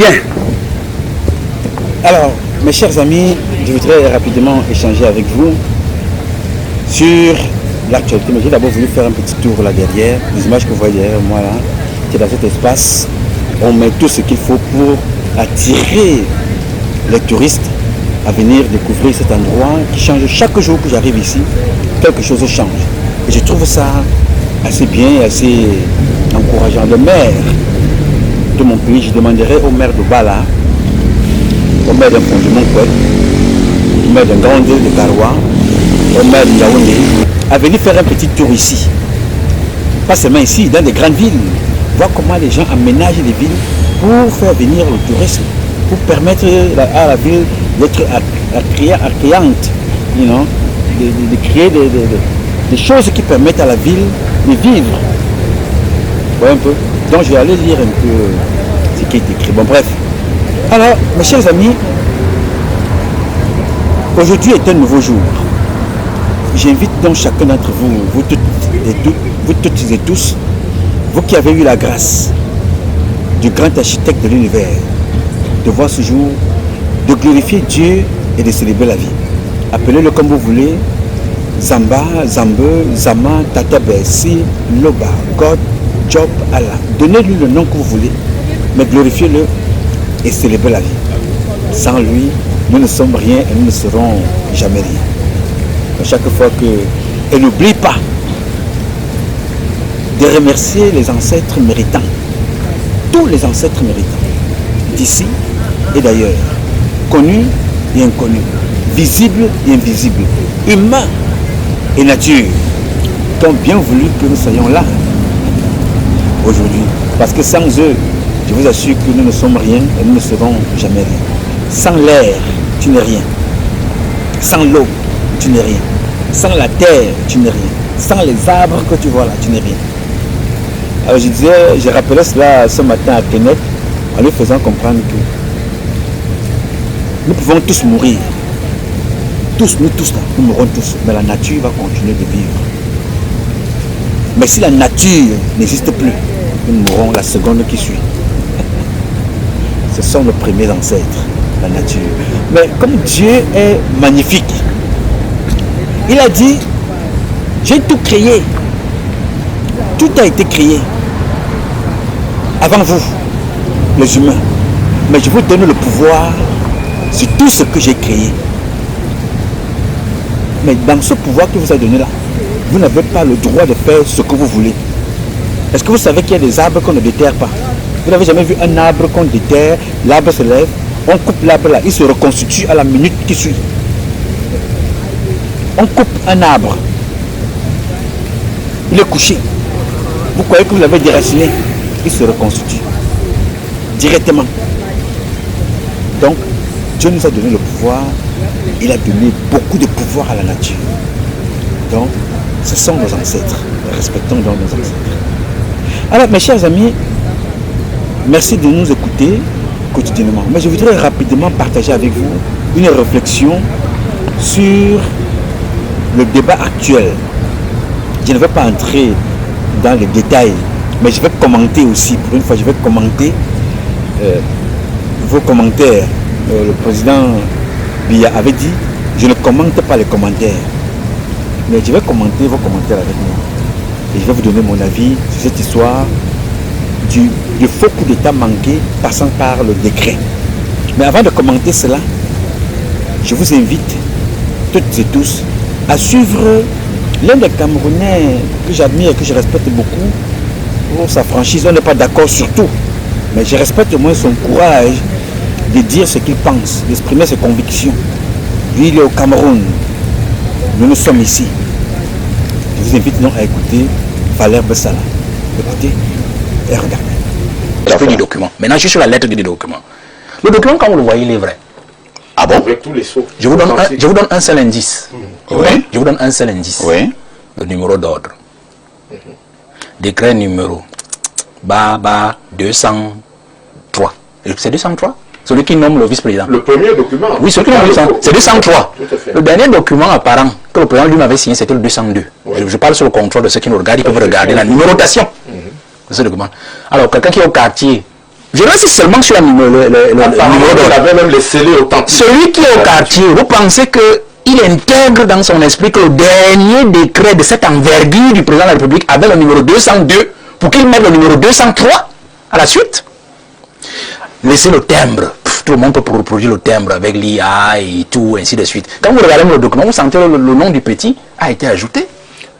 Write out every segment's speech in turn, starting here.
Bien. Alors, mes chers amis, je voudrais rapidement échanger avec vous sur l'actualité. Mais j'ai d'abord voulu faire un petit tour là derrière. Les images que vous voyez derrière moi là, c'est dans cet espace. On met tout ce qu'il faut pour attirer les touristes à venir découvrir cet endroit qui change chaque jour que j'arrive ici. Quelque chose change. Et je trouve ça assez bien et assez encourageant. Le maire de mon pays, je demanderai au maire de Bala, au maire d'un Fondement-Kouet, au maire d'un grand île de Garoua, au maire de Yaoundé, à venir faire un petit tour ici. Pas seulement ici, dans des grandes villes. Voir comment les gens aménagent les villes pour faire venir le tourisme, pour permettre à la ville d'être attrayante, you know, de créer des choses qui permettent à la ville de vivre. Vous voyez un peu. Donc je vais aller lire un peu ce qui est écrit. Bon bref. Alors, mes chers amis, aujourd'hui est un nouveau jour. J'invite donc chacun d'entre vous, vous toutes et tous, vous qui avez eu la grâce du grand architecte de l'univers, de voir ce jour, de glorifier Dieu et de célébrer la vie. Appelez-le comme vous voulez, Zamba, Zambe, Zama, Tata Bessi, Loba, God, Job, Allah. Donnez-lui le nom que vous voulez, mais glorifiez-le et célébrez la vie. Sans lui, nous ne sommes rien et nous ne serons jamais rien. À chaque fois que... Et n'oublie pas de remercier les ancêtres méritants. Tous les ancêtres méritants. D'ici et d'ailleurs. Connus et inconnus. Visibles et invisibles. Humains et nature. Qui ont bien voulu que nous soyons là. Aujourd'hui. Parce que sans eux, je vous assure que nous ne sommes rien et nous ne serons jamais rien. Sans l'air, tu n'es rien. Sans l'eau, tu n'es rien. Sans la terre, tu n'es rien. Sans les arbres que tu vois là, tu n'es rien. Alors je rappelais cela ce matin à Kenneth en lui faisant comprendre que nous pouvons tous mourir. Tous, nous tous là, nous mourrons tous. Mais la nature va continuer de vivre. Mais si la nature n'existe plus, nous mourrons la seconde qui suit. Ce sont nos premiers ancêtres, la nature. Mais comme Dieu est magnifique, il a dit, j'ai tout créé. Tout a été créé. Avant vous, les humains. Mais je vous donne le pouvoir sur tout ce que j'ai créé. Mais dans ce pouvoir que vous a donné là, vous n'avez pas le droit de faire ce que vous voulez. Est-ce que vous savez qu'il y a des arbres qu'on ne déterre pas? Vous n'avez jamais vu un arbre qu'on déterre, l'arbre se lève, on coupe l'arbre là, il se reconstitue à la minute qui suit. On coupe un arbre, il est couché. Vous croyez que vous l'avez déraciné, il se reconstitue directement. Donc, Dieu nous a donné le pouvoir, il a donné beaucoup de pouvoir à la nature. Donc, ce sont nos ancêtres. Respectons donc nos ancêtres. Alors, mes chers amis, merci de nous écouter quotidiennement. Mais je voudrais rapidement partager avec vous une réflexion sur le débat actuel. Je ne vais pas entrer dans les détails, mais je vais commenter aussi. Pour une fois, je vais commenter vos commentaires. Le président Biya avait dit, je ne commente pas les commentaires. Mais je vais commenter vos commentaires avec moi. Et je vais vous donner mon avis sur cette histoire du faux coup d'État manqué passant par le décret. Mais avant de commenter cela, je vous invite, toutes et tous, à suivre l'un des Camerounais que j'admire et que je respecte beaucoup pour sa franchise. On n'est pas d'accord sur tout, mais je respecte au moins son courage de dire ce qu'il pense, d'exprimer ses convictions. Lui, il est au Cameroun. Nous sommes ici. Je vous invite donc à écouter Valère Bessala. Écoutez et regardez. Je fais du document. Maintenant, je suis sur la lettre du document. Le document, quand vous le voyez, il est vrai. Ah bon? Avec tous les sauts. Je vous donne un seul indice. Oui. Je vous donne un seul indice. Oui. Le numéro d'ordre. Décret numéro BABA 203. C'est 203? Celui qui nomme le vice-président. Le premier document. Oui, celui qui nomme le vice-président. C'est 203. Tout à fait. Le dernier document apparent que le président lui m'avait signé, c'était le 202. Oui. Je parle sur le contrôle de ceux qui nous regardent. Ils peuvent regarder la numérotation de ce document. Alors, quelqu'un qui est au quartier Je reste seulement sur le numéro il avait même les scellés authentiques. Celui qui est au quartier, vous pensez qu'il intègre dans son esprit que le dernier décret de cette envergure du président de la République avait le numéro 202 pour qu'il mette le numéro 203 à la suite? Laissez le timbre. Tout le monde peut reproduire le timbre avec l'IA et tout, ainsi de suite. Quand vous regardez le document, vous sentez le nom du petit a été ajouté.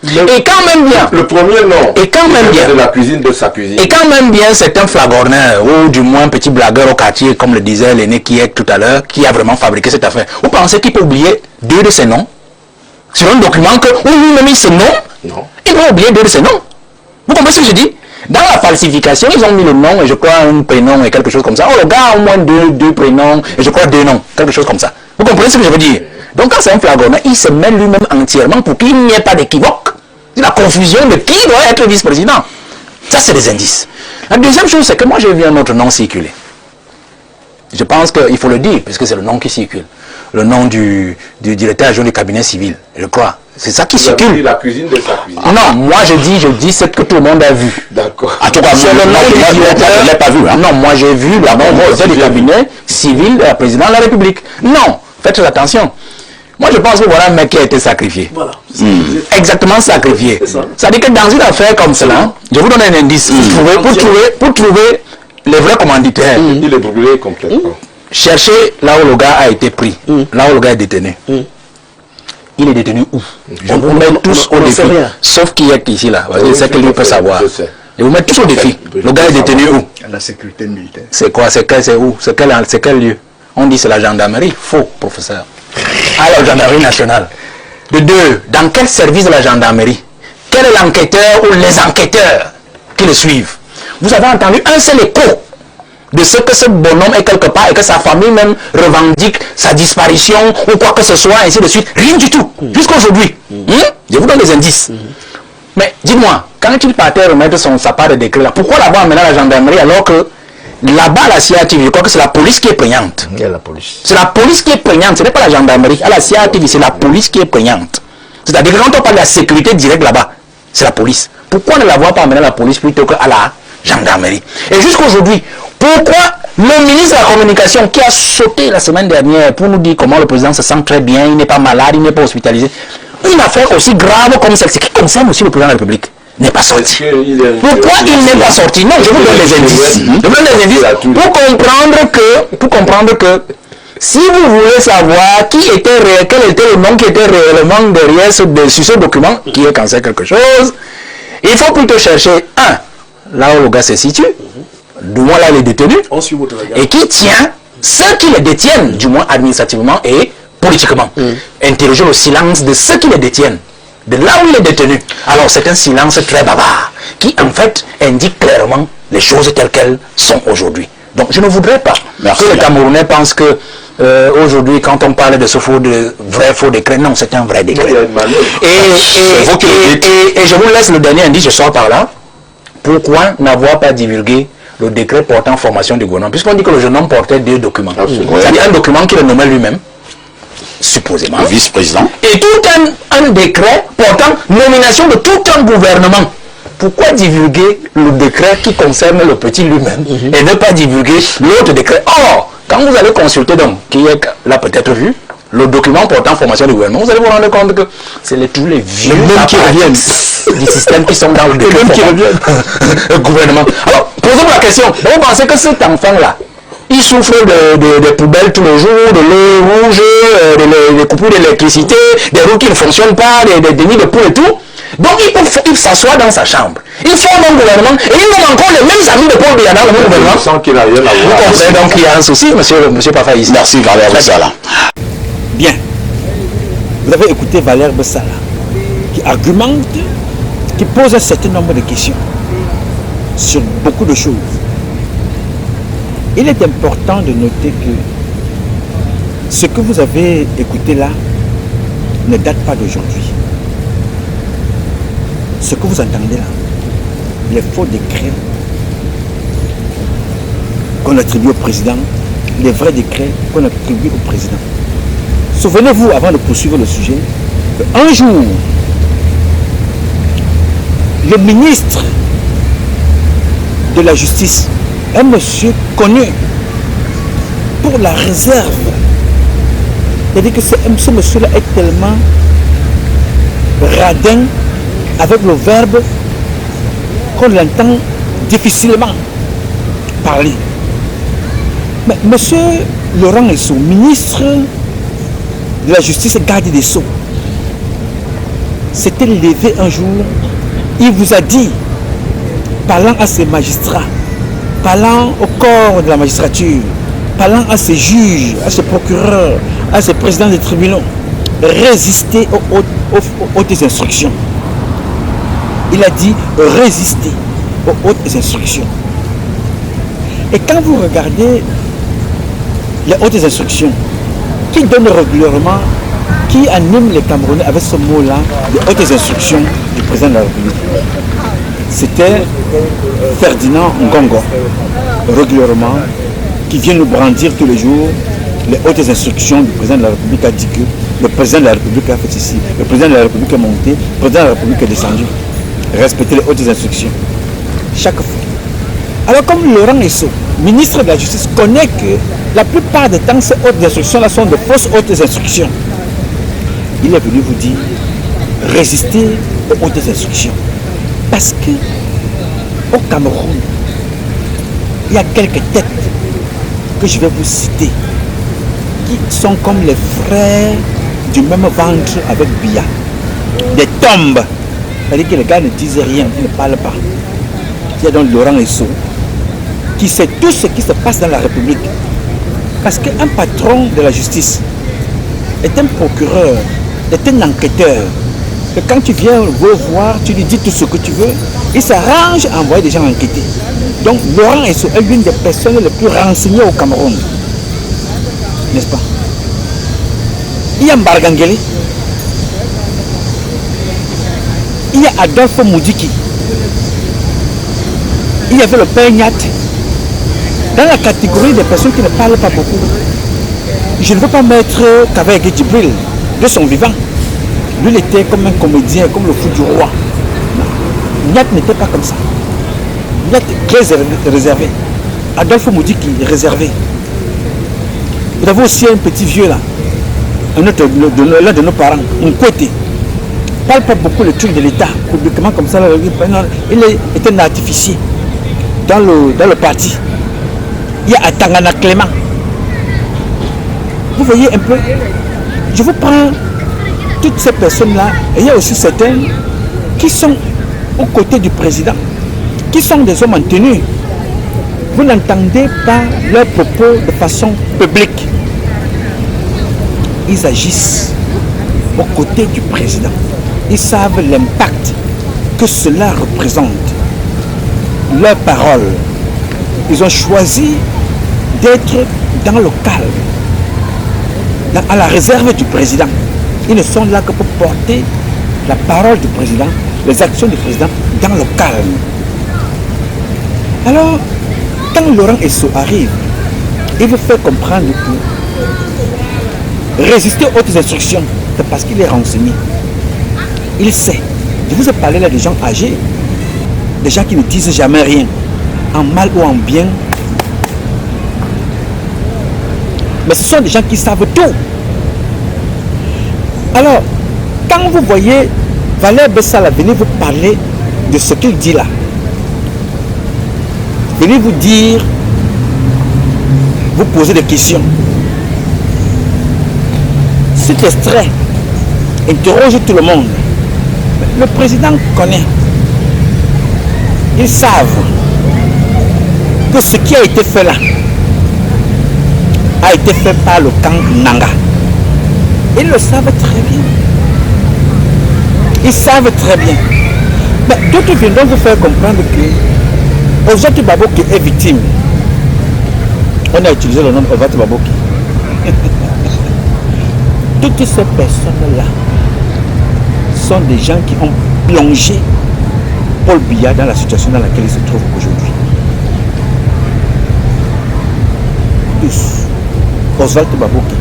Et quand même bien. Le premier nom. Et quand même bien. De la cuisine de sa cuisine. Et quand même bien, c'est un flagorneur, ou du moins un petit blagueur au quartier, comme le disait l'aîné qui est tout à l'heure, qui a vraiment fabriqué cette affaire. Vous pensez qu'il peut oublier 2 de ses noms sur un document que où lui-même il se nomme? Non. Il peut oublier 2 de ses noms. Vous comprenez ce que je dis? Dans la falsification, ils ont mis le nom et je crois un prénom et quelque chose comme ça. Oh, le gars a au moins deux prénoms et je crois 2 noms, quelque chose comme ça. Vous comprenez ce que je veux dire? Donc quand c'est un flagorneur, il se met lui-même entièrement pour qu'il n'y ait pas d'équivoque. La confusion de qui doit être vice-président. Ça, c'est des indices. La deuxième chose, c'est que moi, j'ai vu un autre nom circuler. Je pense qu'il faut le dire, puisque c'est le nom qui circule. Le nom du directeur adjoint du cabinet civil, je crois. C'est ça qui circule. La cuisine de sa cuisine. Non, moi, je dis ce que tout le monde a vu. D'accord. En tout cas, c'est le nom du directeur. Je ne l'ai pas vu. Hein. Non, moi, j'ai vu le nom du cabinet civil de la présidente de la République. Non, faites attention. Moi, je pense que voilà un mec qui a été sacrifié. Voilà. Exactement sacrifié. Ça veut dire que dans une affaire comme cela, je vous donne un indice. Pour trouver les vrais commanditaires. Il est brûlé complètement. Cherchez là où le gars a été pris. Là où le gars est détenu. Il est détenu où? Je vous mets tous au défi. Sauf qui est ici là. C'est que lui peut savoir. Je vous mets tous au défi. Le gars est détenu où? À la sécurité militaire. C'est quoi? C'est où? C'est quel lieu? On dit c'est la gendarmerie. Faux, professeur. À la gendarmerie nationale. De 2, dans quel service de la gendarmerie? Quel est l'enquêteur ou les enquêteurs qui le suivent? Vous avez entendu un seul écho de ce que ce bonhomme est quelque part et que sa famille même revendique sa disparition ou quoi que ce soit, ainsi de suite. Rien du tout. Jusqu'à aujourd'hui. Je vous donne des indices. Mais dites-moi, quand il partait remettre sa part de décret là, pourquoi là-bas amener la gendarmerie alors que là-bas, la CIATV, je crois que c'est la police qui est prégnante. C'est la police qui est prégnante, ce n'est pas la gendarmerie. À la CIATV, c'est la police qui est prégnante. C'est-à-dire que quand on parle de la sécurité directe là-bas, c'est la police. Pourquoi ne l'avoir pas amené à la police plutôt qu'à la gendarmerie? Et jusqu'à aujourd'hui, pourquoi le ministre de la Communication qui a sauté la semaine dernière pour nous dire comment le président se sent très bien, il n'est pas malade, il n'est pas hospitalisé, une affaire aussi grave comme celle-ci qui concerne aussi le président de la République n'est pas sorti. Pourquoi il n'est pas sorti? Non, je vous donne des indices. Je vous donne des indices pour comprendre que si vous voulez savoir quel était le nom qui était réellement derrière sur ce document, qui est cancer quelque chose, il faut plutôt chercher là où le gars se situe, du moins là il est détenu, et qui tient ceux qui les détiennent, du moins administrativement et politiquement. Interroger le silence de ceux qui les détiennent. De là où il est détenu. Alors c'est un silence très bavard qui en fait indique clairement les choses telles qu'elles sont aujourd'hui. Donc je ne voudrais pas que les Camerounais pensent que aujourd'hui quand on parle de ce vrai faux décret, non, c'est un vrai décret. Et je vous laisse le dernier indice, je sors par là. Pourquoi n'avoir pas divulgué le décret portant formation du gouvernement? Puisqu'on dit que le jeune homme portait 2 documents. C'est-à-dire un document qu'il nommait lui-même, supposément. Le vice-président. Et tout un décret portant nomination de tout un gouvernement. Pourquoi divulguer le décret qui concerne le petit lui-même et ne pas divulguer l'autre décret? Or, quand vous allez consulter donc, qui est là peut-être vu, le document portant formation du gouvernement, vous allez vous rendre compte que c'est tous les vieux qui reviennent du système qui sont dans le décret le gouvernement. Alors, posez-vous la question, vous pensez que cet enfant-là, il souffre de poubelles tous les jours, de l'eau rouge, des coupures d'électricité, des roues qui ne fonctionnent pas, des nids de poules et tout. Donc il s'assoit dans sa chambre. Il forme un gouvernement et il nomme encore les mêmes amis de Paul Biya dans le même gouvernement. Sans qu'il a rien à voir. Vous comprenez donc qu'il y a un souci, monsieur Pafaïs. Merci Valère Bessala. Bien. Vous avez écouté Valère Bessala qui argumente, qui pose un certain nombre de questions sur beaucoup de choses. Il est important de noter que ce que vous avez écouté là ne date pas d'aujourd'hui. Ce que vous entendez là, les faux décrets qu'on attribue au président, les vrais décrets qu'on attribue au président. Souvenez-vous, avant de poursuivre le sujet, qu'un jour, le ministre de la Justice un monsieur connu pour la réserve. C'est-à-dire que ce monsieur-là est tellement radin avec le verbe qu'on l'entend difficilement parler. Mais monsieur Laurent Esso, ministre de la Justice et garde des Sceaux, s'était levé un jour, il vous a dit, parlant à ses magistrats, parlant au corps de la magistrature, parlant à ses juges, à ses procureurs, à ses présidents des tribunaux, résister aux hautes instructions. Il a dit résister aux hautes instructions. Et quand vous regardez les hautes instructions, qui donnent régulièrement, qui animent les Camerounais avec ce mot-là, les hautes instructions du président de la République, c'était Ferdinand Ngongo, régulièrement, qui vient nous brandir tous les jours les hautes instructions du président de la République, a dit que le président de la République a fait ceci, le président de la République est monté, le président de la République est descendu. Respecter les hautes instructions chaque fois. Alors comme Laurent Esso, ministre de la Justice, connaît que la plupart des temps ces hautes instructions-là sont de fausses hautes instructions, il est venu vous dire résister aux hautes instructions. Parce que au Cameroun, il y a quelques têtes que je vais vous citer qui sont comme les frères du même ventre avec Biya. Des tombes. C'est-à-dire que les gars ne disent rien, ils ne parlent pas. Il y a donc Laurent Esso qui sait tout ce qui se passe dans la République. Parce qu'un patron de la justice est un procureur, est un enquêteur. Et quand tu viens le voir, tu lui dis tout ce que tu veux, il s'arrange à envoyer des gens enquêter. Donc Laurent Esso est l'une des personnes les plus renseignées au Cameroun. N'est-ce pas? Il y a Mbargangeli. Il y a Adolphe Moudiki. Il y avait le père Nyat. Dans la catégorie des personnes qui ne parlent pas beaucoup, je ne veux pas mettre Kaveh Djibril de son vivant. Lui, il était comme un comédien, comme le fou du roi. Nyat n'était pas comme ça. Nyat est très réservé. Adolphe Moudiki est réservé. Vous avez aussi un petit vieux là, l'un de nos parents, un côté. Il ne parle pas beaucoup le truc de l'État, publiquement comme ça. Il est un artificier dans le parti. Il y a Atangana Clément. Vous voyez un peu, je vous prends toutes ces personnes-là, et il y a aussi certains qui sont aux côtés du président, qui sont des hommes en tenue. Vous n'entendez pas leurs propos de façon publique. Ils agissent aux côtés du président. Ils savent l'impact que cela représente. Leurs paroles. Ils ont choisi d'être dans le calme, à la réserve du président. Ils ne sont là que pour porter la parole du président, les actions du président dans le calme. Alors, quand Laurent Esso arrive, il veut faire comprendre que résister aux hautes instructions, c'est parce qu'il est renseigné. Il sait. Je vous ai parlé là des gens âgés, des gens qui ne disent jamais rien, en mal ou en bien. Mais ce sont des gens qui savent tout. Alors, quand vous voyez Valère Bessala venir vous parler de ce qu'il dit là, venir vous dire, vous poser des questions. Cet extrait interroge tout le monde. Le président connaît. Ils savent que ce qui a été fait là a été fait par le camp Nanga. Ils le savent très bien. Ils savent très bien. Mais d'autres viendront vous faire comprendre que Oswald Baboki est victime. On a utilisé le nom d'Oswald Baboki. Toutes ces personnes-là sont des gens qui ont plongé Paul Biya dans la situation dans laquelle il se trouve aujourd'hui. Tous. Oswald Baboki,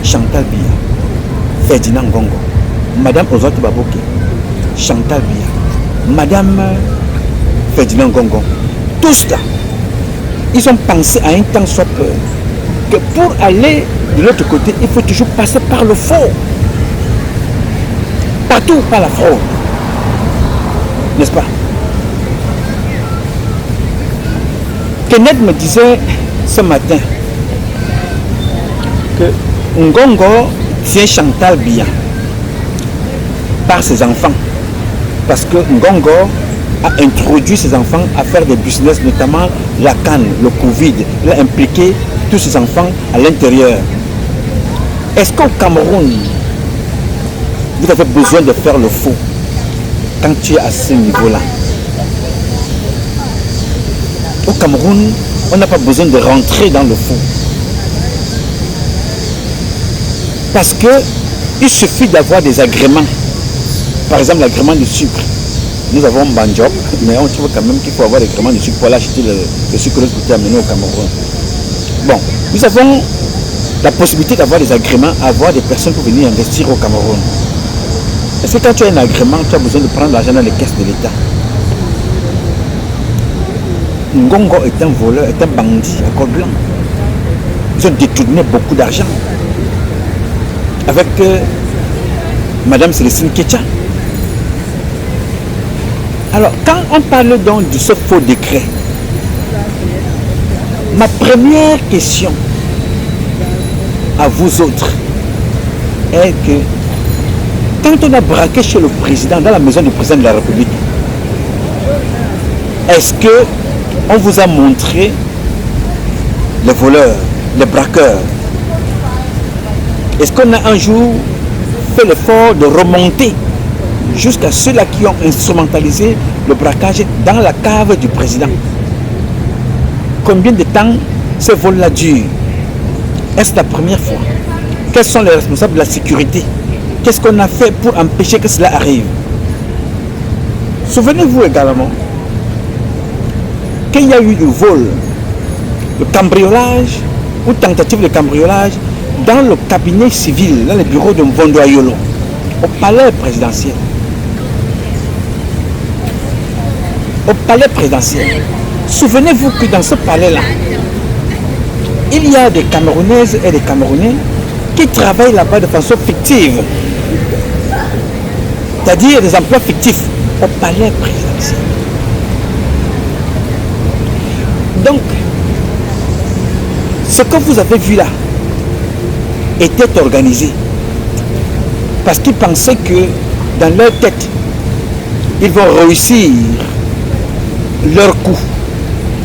Chantal Biya, Ferdinand Ngongo, Madame Oswald Baboki, Chantal Biya, Madame Ferdinand Ngongo, tous là, Ils ont pensé à un temps soit peu que pour aller de l'autre côté, il faut toujours passer par le faux. Partout par la fraude. N'est-ce pas? Kenneth me disait ce matin que Ngongo tient Chantal bien par ses enfants. Parce que Ngongo a introduit ses enfants à faire des business, notamment la canne, le Covid. Il a impliqué tous ses enfants à l'intérieur. Est-ce qu'au Cameroun, vous avez besoin de faire le faux quand tu es à ce niveau-là? Au Cameroun, on n'a pas besoin de rentrer dans le faux. Parce que il suffit d'avoir des agréments. Par exemple, l'agrément du sucre. Nous avons Banjob, mais on trouve quand même qu'il faut avoir l'agrément du sucre pour aller acheter le sucre que vous amener au Cameroun. Bon, nous avons la possibilité d'avoir des agréments, avoir des personnes pour venir investir au Cameroun. Est-ce que quand tu as un agrément, tu as besoin de prendre l'argent dans les caisses de l'État? Ngongo est un voleur, est un bandit à col blanc. Ils ont détourné beaucoup d'argent. Avec Madame Célestine Ketcha. Alors, quand on parle donc de ce faux décret, ma première question à vous autres est que quand on a braqué chez le président, dans la maison du président de la République, est-ce que on vous a montré les voleurs, les braqueurs? Est-ce qu'on a un jour fait l'effort de remonter jusqu'à ceux-là qui ont instrumentalisé le braquage dans la cave du président? Combien de temps ce vol-là dure? Est-ce la première fois? Quels sont les responsables de la sécurité? Qu'est-ce qu'on a fait pour empêcher que cela arrive? Souvenez-vous également qu'il y a eu du vol, le cambriolage ou tentative de cambriolage dans le cabinet civil, dans le bureau de Mvondo Ayolo, au palais présidentiel. Au palais présidentiel. Souvenez-vous que dans ce palais-là, il y a des Camerounaises et des Camerounais qui travaillent là-bas de façon fictive. C'est-à-dire des emplois fictifs au palais présidentiel. Donc, ce que vous avez vu là était organisé parce qu'ils pensaient que dans leur tête, ils vont réussir leur coup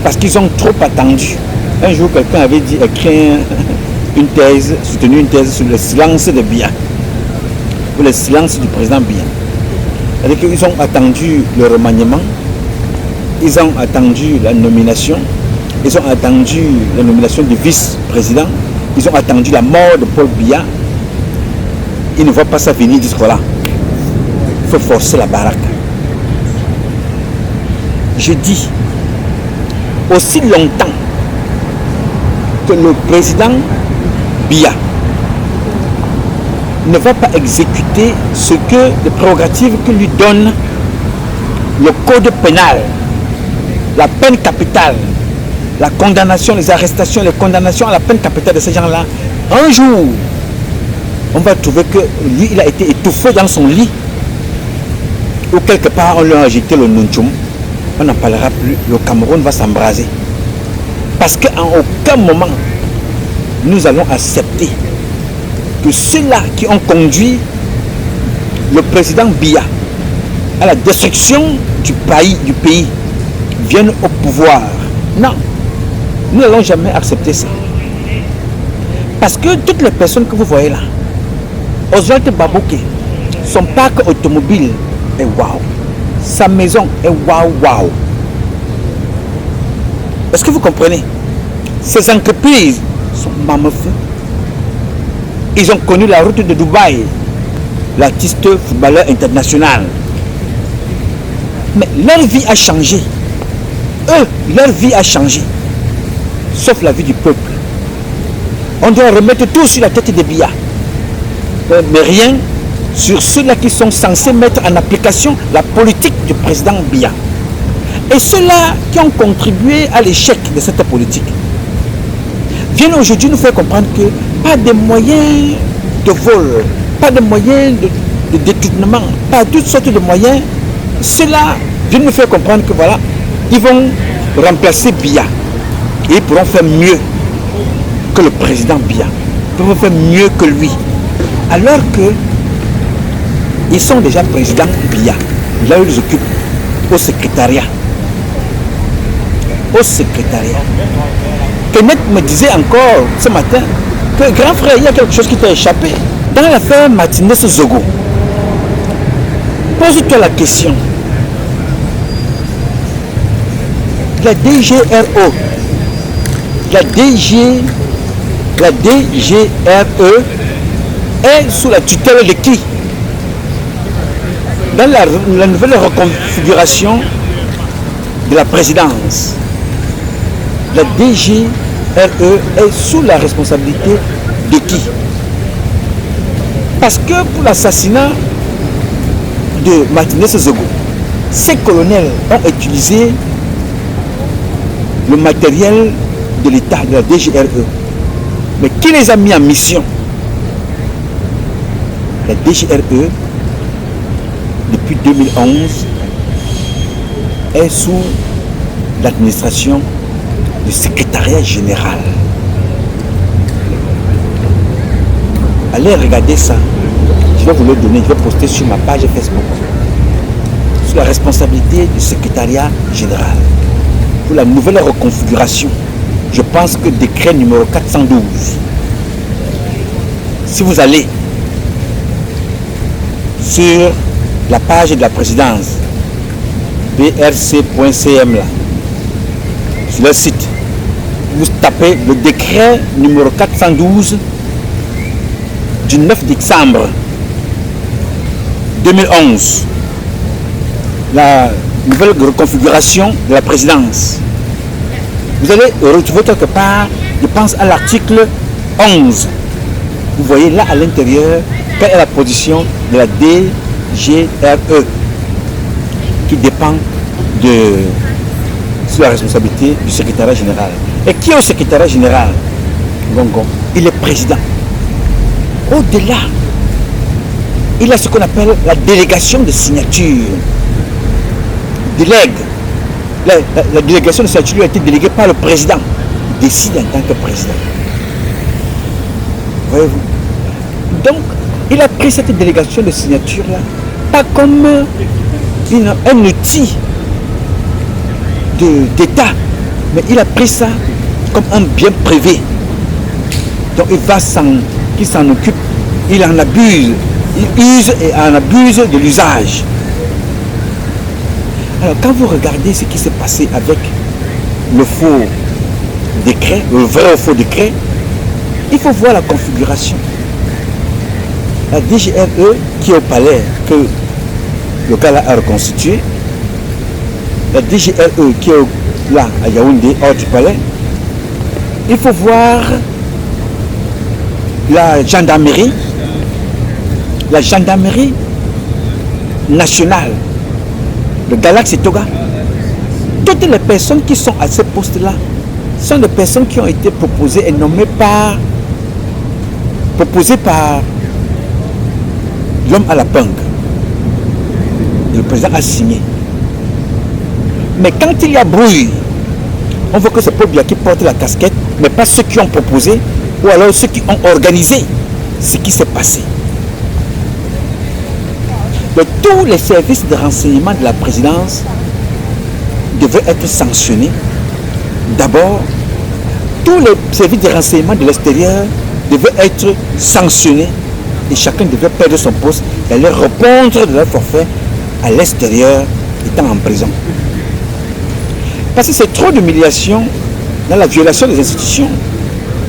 parce qu'ils ont trop attendu. Un jour, quelqu'un avait dit écrire une thèse, soutenu une thèse sur le silence de Biya, ou le silence du président Biya. C'est-à-dire qu'ils ont attendu le remaniement, ils ont attendu la nomination, ils ont attendu la nomination du vice-président, ils ont attendu la mort de Paul Biya. Ils ne voient pas ça venir, ils disent voilà, il faut forcer la baraque. Je dis, aussi longtemps que le président Biya ne va pas exécuter ce que les prérogatives que lui donne le code pénal, la peine capitale, la condamnation, les arrestations, les condamnations à la peine capitale de ces gens-là, un jour, on va trouver que lui, il a été étouffé dans son lit, ou quelque part, on lui a injecté le nunchum, on n'en parlera plus, le Cameroun va s'embraser. Parce qu'en aucun moment, nous allons accepter que ceux-là qui ont conduit le président Biya à la destruction du pays viennent au pouvoir. Non, nous n'allons jamais accepter ça. Parce que toutes les personnes que vous voyez là, Oswald Babouké, son parc automobile est waouh. Sa maison est waouh waouh. Est-ce que vous comprenez? Ces entreprises sont mamefous. Ils ont connu la route de Dubaï, l'artiste footballeur international. Mais leur vie a changé. Eux, leur vie a changé. Sauf la vie du peuple. On doit remettre tout sur la tête des Biya. Mais rien sur ceux-là qui sont censés mettre en application la politique du président Biya. Et ceux-là qui ont contribué à l'échec de cette politique viennent aujourd'hui nous faire comprendre que pas de moyens de vol, pas de moyens de détournement, pas toutes sortes de moyens. Ceux-là viennent nous faire comprendre que voilà, ils vont remplacer Biya. Et ils pourront faire mieux que le président Biya. Ils pourront faire mieux que lui. Alors que ils sont déjà président Biya. Là, ils les occupent au secrétariat. Au secrétariat. Kenneth me disait encore ce matin que grand frère, il y a quelque chose qui t'a échappé. Dans l'affaire Martinez Zogo, pose-toi la question. La DGRE, la DGRE est sous la tutelle de qui? Dans la nouvelle reconfiguration de la présidence, la DGRE est sous la responsabilité de qui? Parce que pour l'assassinat de Martinez Zogo, ces colonels ont utilisé le matériel de l'État, de la DGRE. Mais qui les a mis en mission? La DGRE, depuis 2011, est sous l'administration du secrétariat général. Allez regarder ça. Je vais vous le donner, je vais poster sur ma page Facebook. Sous la responsabilité du secrétariat général. Pour la nouvelle reconfiguration, je pense que décret numéro 412. Si vous allez sur la page de la présidence, brc.cm là, sur le site, vous tapez le décret numéro 412 du 9 décembre 2011, la nouvelle reconfiguration de la présidence. Vous allez retrouver quelque part, je pense à l'article 11. Vous voyez là à l'intérieur quelle est la position de la DGRE qui dépend sous la responsabilité du secrétariat général. Et qui est au secrétariat général? Gongo, il est président. Au-delà, il a ce qu'on appelle la délégation de signature. Délègue. La délégation de signature lui a été déléguée par le président. Il décide en tant que président. Voyez-vous? Donc, il a pris cette délégation de signature-là, pas comme un outil d'État, mais il a pris ça comme un bien privé. Donc, il s'en occupe, il en abuse, il use et en abuse de l'usage. Alors, quand vous regardez ce qui s'est passé avec le faux décret, le vrai ou faux décret, il faut voir la configuration. La DGRE qui est au palais, que le cas là a reconstitué, la DGRE qui est là à Yaoundé, hors du palais, il faut voir la gendarmerie nationale, le Galaxy Toga. Toutes les personnes qui sont à ce poste-là sont des personnes qui ont été proposées et nommées par l'homme à la punk. Et le président a signé. Mais quand il y a brouille, on veut que c'est Paul Biya qui porte la casquette, mais pas ceux qui ont proposé ou alors ceux qui ont organisé ce qui s'est passé. Mais tous les services de renseignement de la présidence devaient être sanctionnés. D'abord, tous les services de renseignement de l'extérieur devaient être sanctionnés et chacun devait perdre son poste et aller répondre de leur forfait à l'extérieur étant en prison. Parce que c'est trop d'humiliation dans la violation des institutions.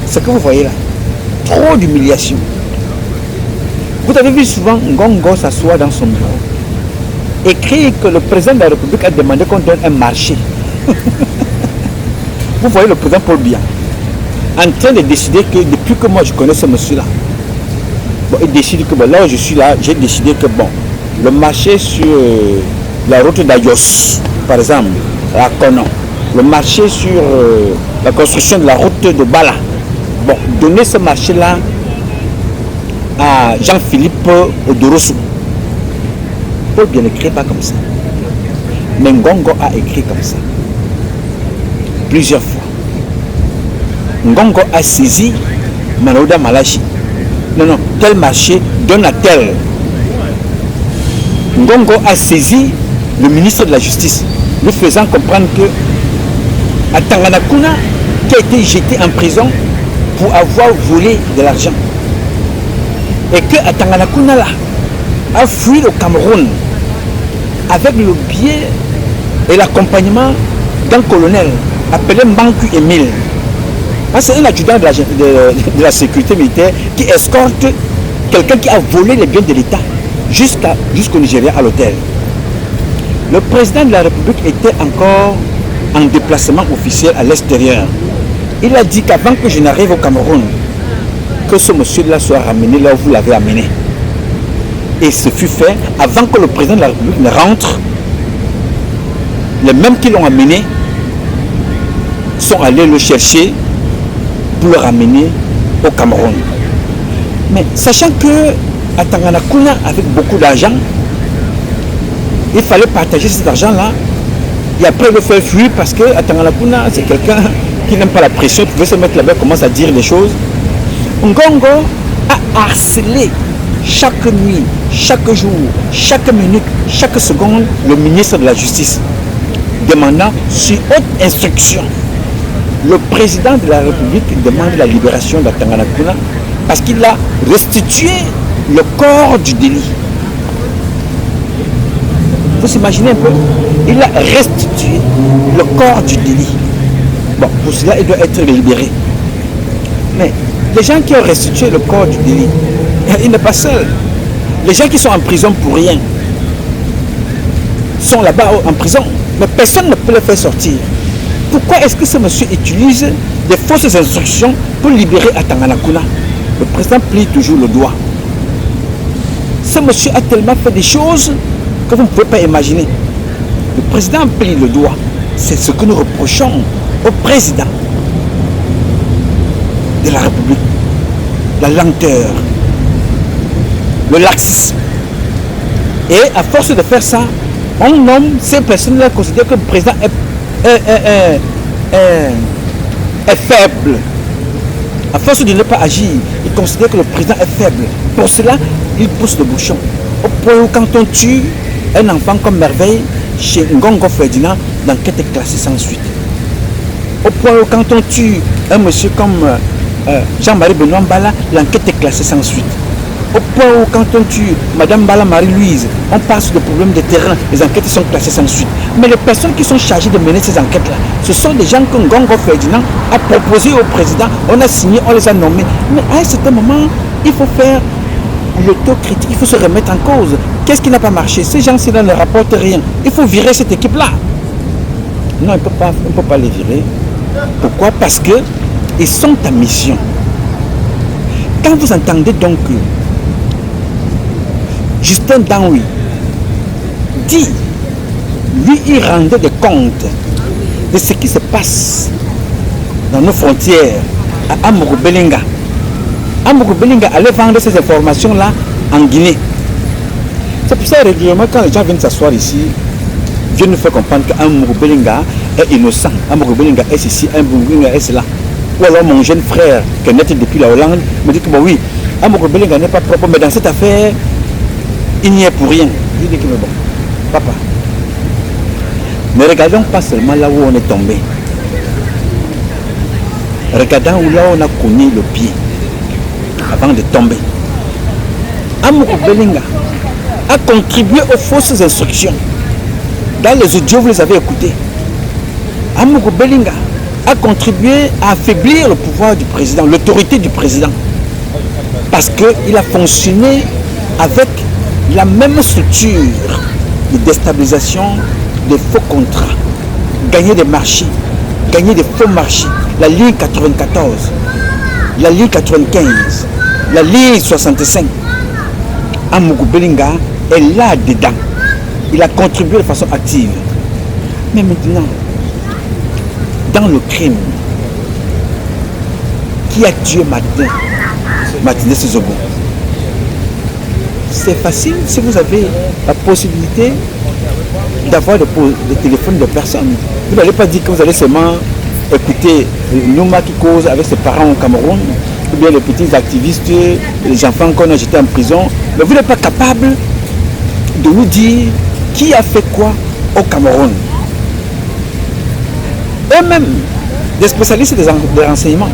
C'est ce que vous voyez là. Trop d'humiliation. Vous avez vu souvent Ngongo s'asseoir dans son bureau, écrire que le président de la République a demandé qu'on donne un marché. Vous voyez le président Paul Biya en train de décider que depuis que moi je connais ce monsieur-là, bon, il décide que bon, là où je suis là, j'ai décidé que bon, le marché sur la route d'Ayos, par exemple, à Konon, le marché sur la construction de la route de Bala. Bon, donner ce marché-là à Jean-Philippe Odorosu. Paul bien n'écrit pas comme ça. Mais Ngongo a écrit comme ça. Plusieurs fois. Ngongo a saisi Manoda Malachi. Non, tel marché donne à tel. Ngongo a saisi le ministre de la Justice, lui faisant comprendre que à Tanganakuna, qui a été jeté en prison pour avoir volé de l'argent, et que à Tanganakuna là, a fui le Cameroun avec le biais et l'accompagnement d'un colonel appelé Mbanku Emile. C'est un adjudant de la sécurité militaire qui escorte quelqu'un qui a volé les biens de l'État jusqu'au Nigeria à l'hôtel. Le président de la République était encore en déplacement officiel à l'extérieur. Il a dit qu'avant que je n'arrive au Cameroun, que ce monsieur-là soit ramené là où vous l'avez amené. Et ce fut fait avant que le président de la République ne rentre. Les mêmes qui l'ont amené sont allés le chercher pour le ramener au Cameroun. Mais sachant que à Tanganakuna, avec beaucoup d'argent, il fallait partager cet argent-là et après le faire fuir parce que à Tanganakuna, c'est quelqu'un qui n'aime pas la pression, qui veut se mettre là-bas, commence à dire des choses. Ngongo a harcelé chaque nuit, chaque jour, chaque minute, chaque seconde le ministre de la Justice, demandant sur haute instruction. Le président de la République demande la libération de Tanganakuna parce qu'il a restitué le corps du délit. Vous imaginez un peu, il a restitué le corps du délit. Bon, pour cela, il doit être libéré. Mais les gens qui ont restitué le corps du délit, il n'est pas seul. Les gens qui sont en prison pour rien sont là-bas en prison, mais personne ne peut les faire sortir. Pourquoi est-ce que ce monsieur utilise des fausses instructions pour libérer à Tanganakuna? Le président plie toujours le doigt. Ce monsieur a tellement fait des choses que vous ne pouvez pas imaginer. Le président plie le doigt. C'est ce que nous reprochons au président de la République. La lenteur, le laxisme. Et à force de faire ça, on nomme ces personnes-là considèrent que le président est faible. À force de ne pas agir, il considère que le président est faible. Pour cela, il pousse le bouchon. Au point où quand on tue un enfant comme Merveille, chez Ngongo Ferdinand, l'enquête est classée sans suite. Au point où quand on tue un monsieur comme Jean-Marie Benoît Mbala, l'enquête est classée sans suite. Au point où quand on tue Madame Mbala Marie-Louise, on passe de problèmes de terrain, les enquêtes sont classées sans suite. Mais les personnes qui sont chargées de mener ces enquêtes-là, ce sont des gens que Ngongo Ferdinand a proposé au président, on a signé, on les a nommés. Mais à un certain moment, il faut faire l'autocritique, il faut se remettre en cause. Qu'est-ce qui n'a pas marché? Ces gens-ci ne rapportent rien. Il faut virer cette équipe-là. Non, on ne peut pas les virer. Pourquoi? Parce qu'ils sont en mission. Quand vous entendez donc Justin Danwi dit, lui, il rendait des comptes de ce qui se passe dans nos frontières à Amourou Belinga. Amourou Belinga allait vendre ces informations-là en Guinée. C'est pour ça régulièrement quand les gens viennent s'asseoir ici, viennent nous faire comprendre qu'Amourou Belinga est innocent, Amourou Belinga est ceci, Amourou Belinga est cela. Ou alors mon jeune frère qui est né depuis la Hollande me dit que bon oui, Amourou Belinga n'est pas propre, mais dans cette affaire, il n'y est pour rien. Il dit que mais bon, papa, ne regardons pas seulement là où on est tombé. Regardons où là on a connu le pied avant de tomber. Amourou Belinga a contribué aux fausses instructions. Dans les audios, vous les avez écoutés. Amourou Belinga a contribué à affaiblir le pouvoir du président, l'autorité du président. Parce qu'il a fonctionné avec la même structure de déstabilisation des faux contrats, gagner des marchés, gagner des faux marchés, la ligne 94, la ligne 95, la ligne 65. Amourou Belinga est là-dedans. Il a contribué de façon active. Mais maintenant, dans le crime, qui a tué Martinez Zobo? C'est facile si vous avez la possibilité d'avoir des téléphones de personnes. Vous n'allez pas dire que vous allez seulement écouter Nouma qui cause avec ses parents au Cameroun, ou bien les petits activistes, les enfants qu'on a jetés en prison, mais vous n'êtes pas capable de nous dire qui a fait quoi au Cameroun. Eux-mêmes, des spécialistes des renseignements,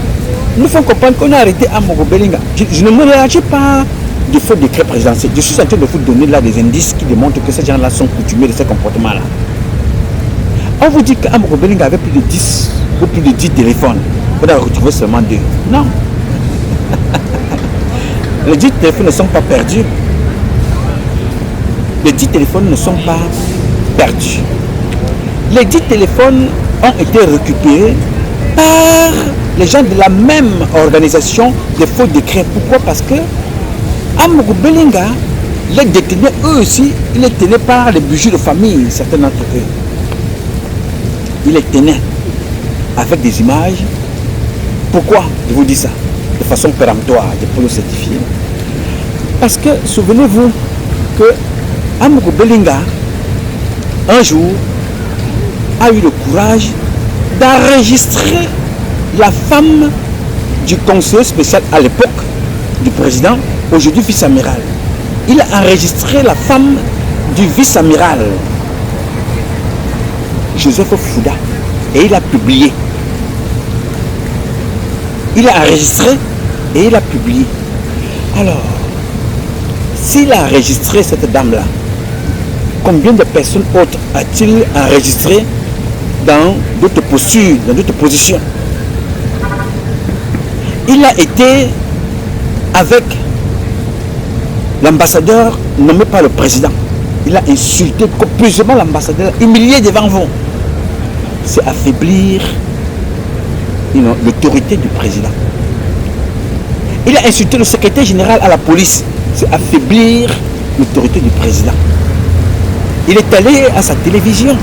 nous font comprendre qu'on a arrêté Amogo Belinga. Je ne me réagis pas du faux décret présidentiel. Je suis en train de vous donner là des indices qui démontrent que ces gens-là sont coutumiers de ces comportements-là. On vous dit qu'Amogo Belinga avait plus de 10 ou plus de 10 téléphones. On a retrouvé seulement 2. Non. Les 10 téléphones ne sont pas perdus. Les 10 téléphones ne sont pas perdus. Les 10 téléphones ont été récupérés par les gens de la même organisation des faux décrets. Pourquoi? Parce que Amogo Belinga les détenait eux aussi, ils les tenaient par les bijoux de famille, certains d'entre eux. Ils les tenaient avec des images. Pourquoi je vous dis ça? De façon péremptoire, je peux le certifier. Parce que, souvenez-vous que Amogo Belinga, un jour, a eu le courage d'enregistrer la femme du conseiller spécial à l'époque du président, aujourd'hui vice-amiral. Il a enregistré la femme du vice-amiral, Joseph Fouda, et il a publié. Il a enregistré et il a publié. Alors, s'il a enregistré cette dame-là, combien de personnes autres a-t-il enregistré dans d'autres postures, dans d'autres positions? Il a été avec l'ambassadeur nommé par le président. Il a insulté copieusement l'ambassadeur, humilié devant vous. C'est affaiblir l'autorité du président. Il a insulté le secrétaire général à la police. C'est affaiblir l'autorité du président. Il est allé à sa télévision.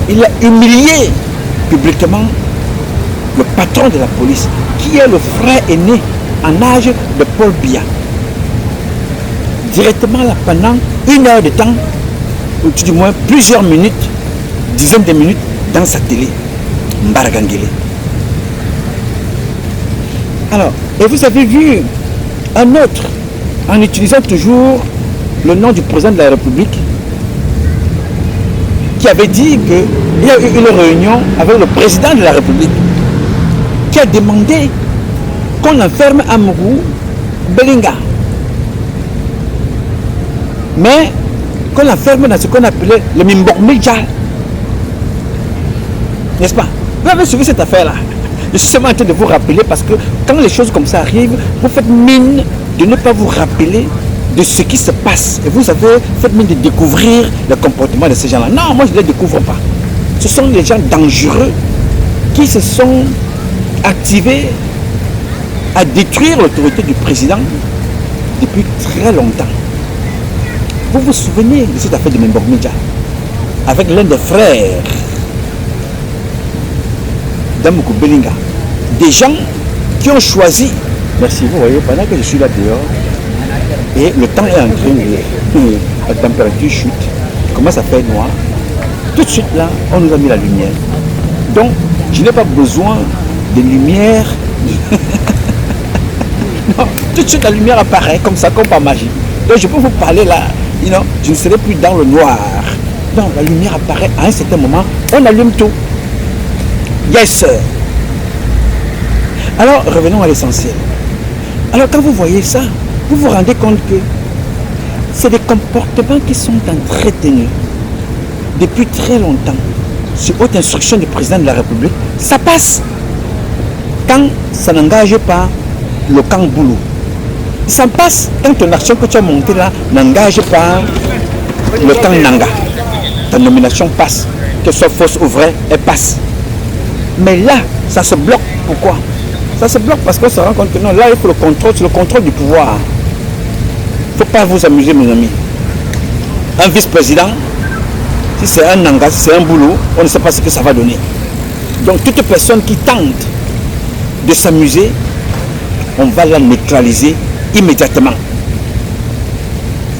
Il a humilié publiquement le patron de la police, qui est le frère aîné en âge de Paul Biya. Directement là, pendant 1 heure de temps, ou du moins plusieurs minutes, dizaines de minutes, dans sa télé, Mbaragangele. Alors, et vous avez vu un autre, en utilisant toujours le nom du président de la République, qui avait dit qu'il y a eu une réunion avec le président de la République, qui a demandé qu'on enferme Amogo Belinga, mais qu'on l'enferme dans ce qu'on appelait le Mimbok Medja. N'est-ce pas? Vous avez suivi cette affaire-là. Je suis seulement en train de vous rappeler parce que quand les choses comme ça arrivent, vous faites mine de ne pas vous rappeler de ce qui se passe. Et vous avez fait mine de découvrir le comportement de ces gens-là. Non, moi je ne les découvre pas. Ce sont les gens dangereux qui se sont activés à détruire l'autorité du président depuis très longtemps. Vous vous souvenez de cette affaire de Mimbok Medja avec l'un des frères d'Amogo Belinga, des gens qui ont choisi, merci, vous voyez, pendant que je suis là dehors, et le temps est en train de, la température chute, il commence à faire noir, tout de suite là, on nous a mis la lumière. Donc, je n'ai pas besoin de lumière, non, tout de suite la lumière apparaît comme ça, comme par magie. Donc je peux vous parler là, je ne serai plus dans le noir. Non, la lumière apparaît à un certain moment, on allume tout. Yes, sir. Alors, revenons à l'essentiel. Alors, quand vous voyez ça, vous vous rendez compte que c'est des comportements qui sont entretenus depuis très longtemps, sur haute instruction du président de la République. Ça passe quand ça n'engage pas le camp boulot. Ça passe quand ton action que tu as montée là n'engage pas le camp Nanga. Ta nomination passe, que ce soit fausse ou vraie, elle passe. Mais là, ça se bloque. Pourquoi? Ça se bloque parce qu'on se rend compte que non, là, il faut le contrôle, c'est le contrôle du pouvoir. Il ne faut pas vous amuser, mes amis. Un vice-président Si c'est un engagement, si c'est un boulot, on ne sait pas ce que ça va donner. Donc toute personne qui tente de s'amuser, on va la neutraliser immédiatement.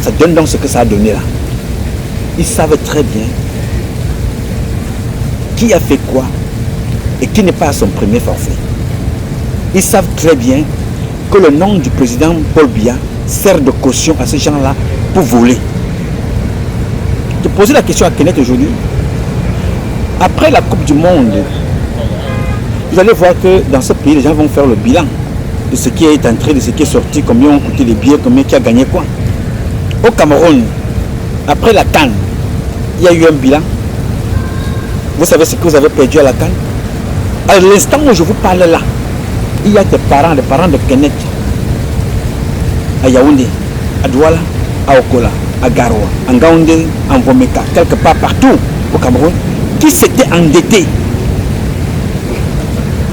Ça donne donc ce que ça a donné là. Ils savent très bien qui a fait quoi et qui n'est pas à son premier forfait. Ils savent très bien que le nom du président Paul Biya sert de caution à ces gens-là pour voler. Je posais la question à Kenneth aujourd'hui. Après la Coupe du Monde, vous allez voir que dans ce pays, les gens vont faire le bilan de ce qui est entré, de ce qui est sorti, combien ont coûté les billets, combien qui a gagné quoi. Au Cameroun, après la CAN, il y a eu un bilan. Vous savez ce que vous avez perdu à la CAN? À l'instant où je vous parle là, il y a des parents, les parents de Kenneth, à Yaoundé, à Douala, à Okola, à Garoua, à Ngaoundé, à Vomeka, quelque part partout au Cameroun, qui s'étaient endettés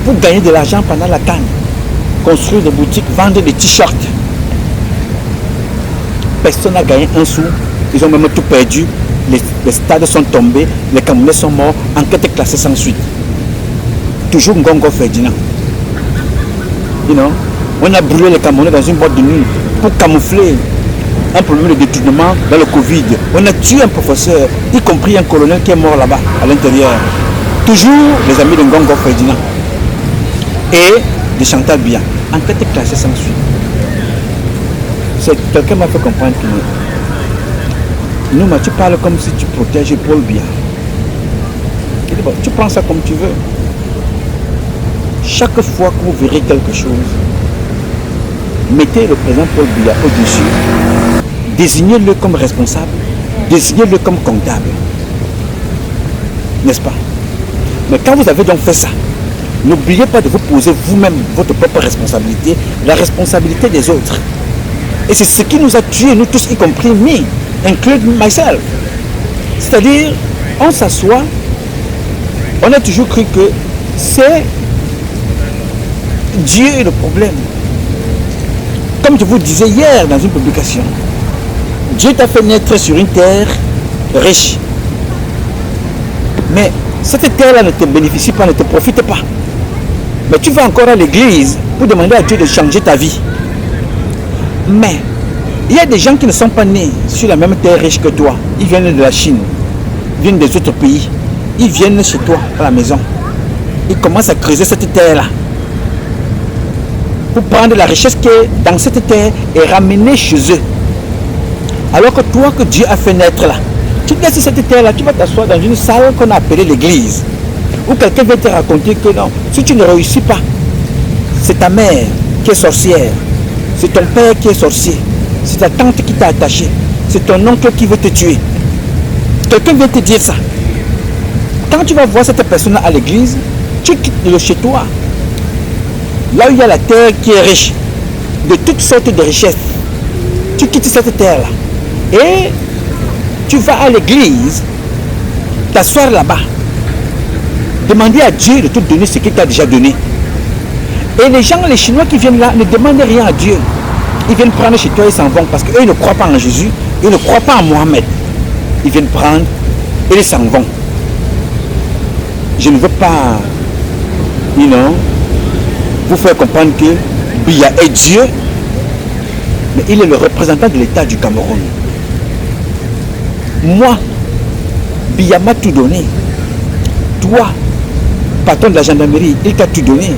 pour gagner de l'argent pendant la CAN, construire des boutiques, vendre des t-shirts. Personne n'a gagné un sou, ils ont même tout perdu, les stades sont tombés, les Camerounais sont morts, enquête classée sans suite. Toujours Ngongo Ferdinand. You know, on a brûlé les Camerounais dans une boîte de nuit pour camoufler un problème de détournement dans le Covid. On a tué un professeur, y compris un colonel qui est mort là-bas, à l'intérieur. Toujours les amis de Ngongo Ferdinand et de Chantal Biya. Enquête classée sans suite. Quelqu'un m'a fait comprendre que nous, tu parles comme si tu protèges Paul Biya. Tu prends ça comme tu veux. Chaque fois que vous verrez quelque chose, mettez le président Paul Biya au-dessus, désignez-le comme responsable, désignez-le comme comptable. N'est-ce pas? Mais quand vous avez donc fait ça, n'oubliez pas de vous poser vous-même votre propre responsabilité, la responsabilité des autres. Et c'est ce qui nous a tués, nous tous, y compris me, including myself. C'est-à-dire, on s'assoit, on a toujours cru que c'est Dieu le problème. Comme je vous disais hier dans une publication, Dieu t'a fait naître sur une terre riche. Mais cette terre-là ne te bénéficie pas, ne te profite pas. Mais tu vas encore à l'église pour demander à Dieu de changer ta vie. Mais il y a des gens qui ne sont pas nés sur la même terre riche que toi. Ils viennent de la Chine, ils viennent des autres pays. Ils viennent chez toi, à la maison. Ils commencent à creuser cette terre-là pour prendre la richesse qui est dans cette terre et ramener chez eux. Alors que toi, que Dieu a fait naître là, tu te laisses sur cette terre-là, tu vas t'asseoir dans une salle qu'on a appelée l'église, où quelqu'un vient te raconter que non, si tu ne réussis pas, c'est ta mère qui est sorcière, c'est ton père qui est sorcier, c'est ta tante qui t'a attaché, c'est ton oncle qui veut te tuer. Quelqu'un vient te dire ça. Quand tu vas voir cette personne à l'église, tu quittes le chez toi. Là où il y a la terre qui est riche, de toutes sortes de richesses, tu quittes cette terre-là. Et tu vas à l'église, t'asseoir là-bas, demander à Dieu de te donner ce qu'il t'a déjà donné. Et les gens, les Chinois qui viennent là, ne demandent rien à Dieu. Ils viennent prendre chez toi et s'en vont parce qu'eux ne croient pas en Jésus, ils ne croient pas en Mohamed. Ils viennent prendre et ils s'en vont. Je ne veux pas, vous faire comprendre que Biya est Dieu, mais il est le représentant de l'État du Cameroun. Moi, Biya m'a tout donné. Toi, patron de la gendarmerie, il t'a tout donné.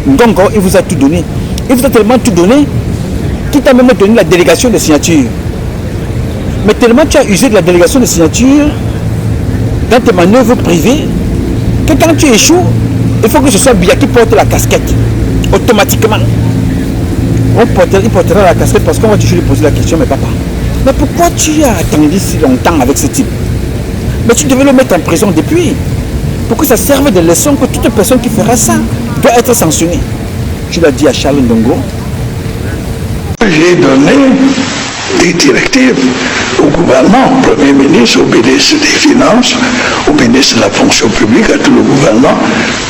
Ngongo, il vous a tout donné. Il vous a tellement tout donné qu'il t'a même donné la délégation de signature. Mais tellement tu as usé de la délégation de signature dans tes manœuvres privées que quand tu échoues, il faut que ce soit Biya qui porte la casquette. Automatiquement. Il portera la casquette parce qu'on va toujours lui poser la question, mais papa, mais pourquoi tu as attendu si longtemps avec ce type? Mais tu devais le mettre en prison depuis. Pour que ça serve de leçon que toute personne qui fera ça doit être sanctionnée. Tu l'as dit à Charles Ndongo. J'ai donné des directives au gouvernement, au Premier ministre, au ministre des Finances, au ministre de la fonction publique, à tout le gouvernement,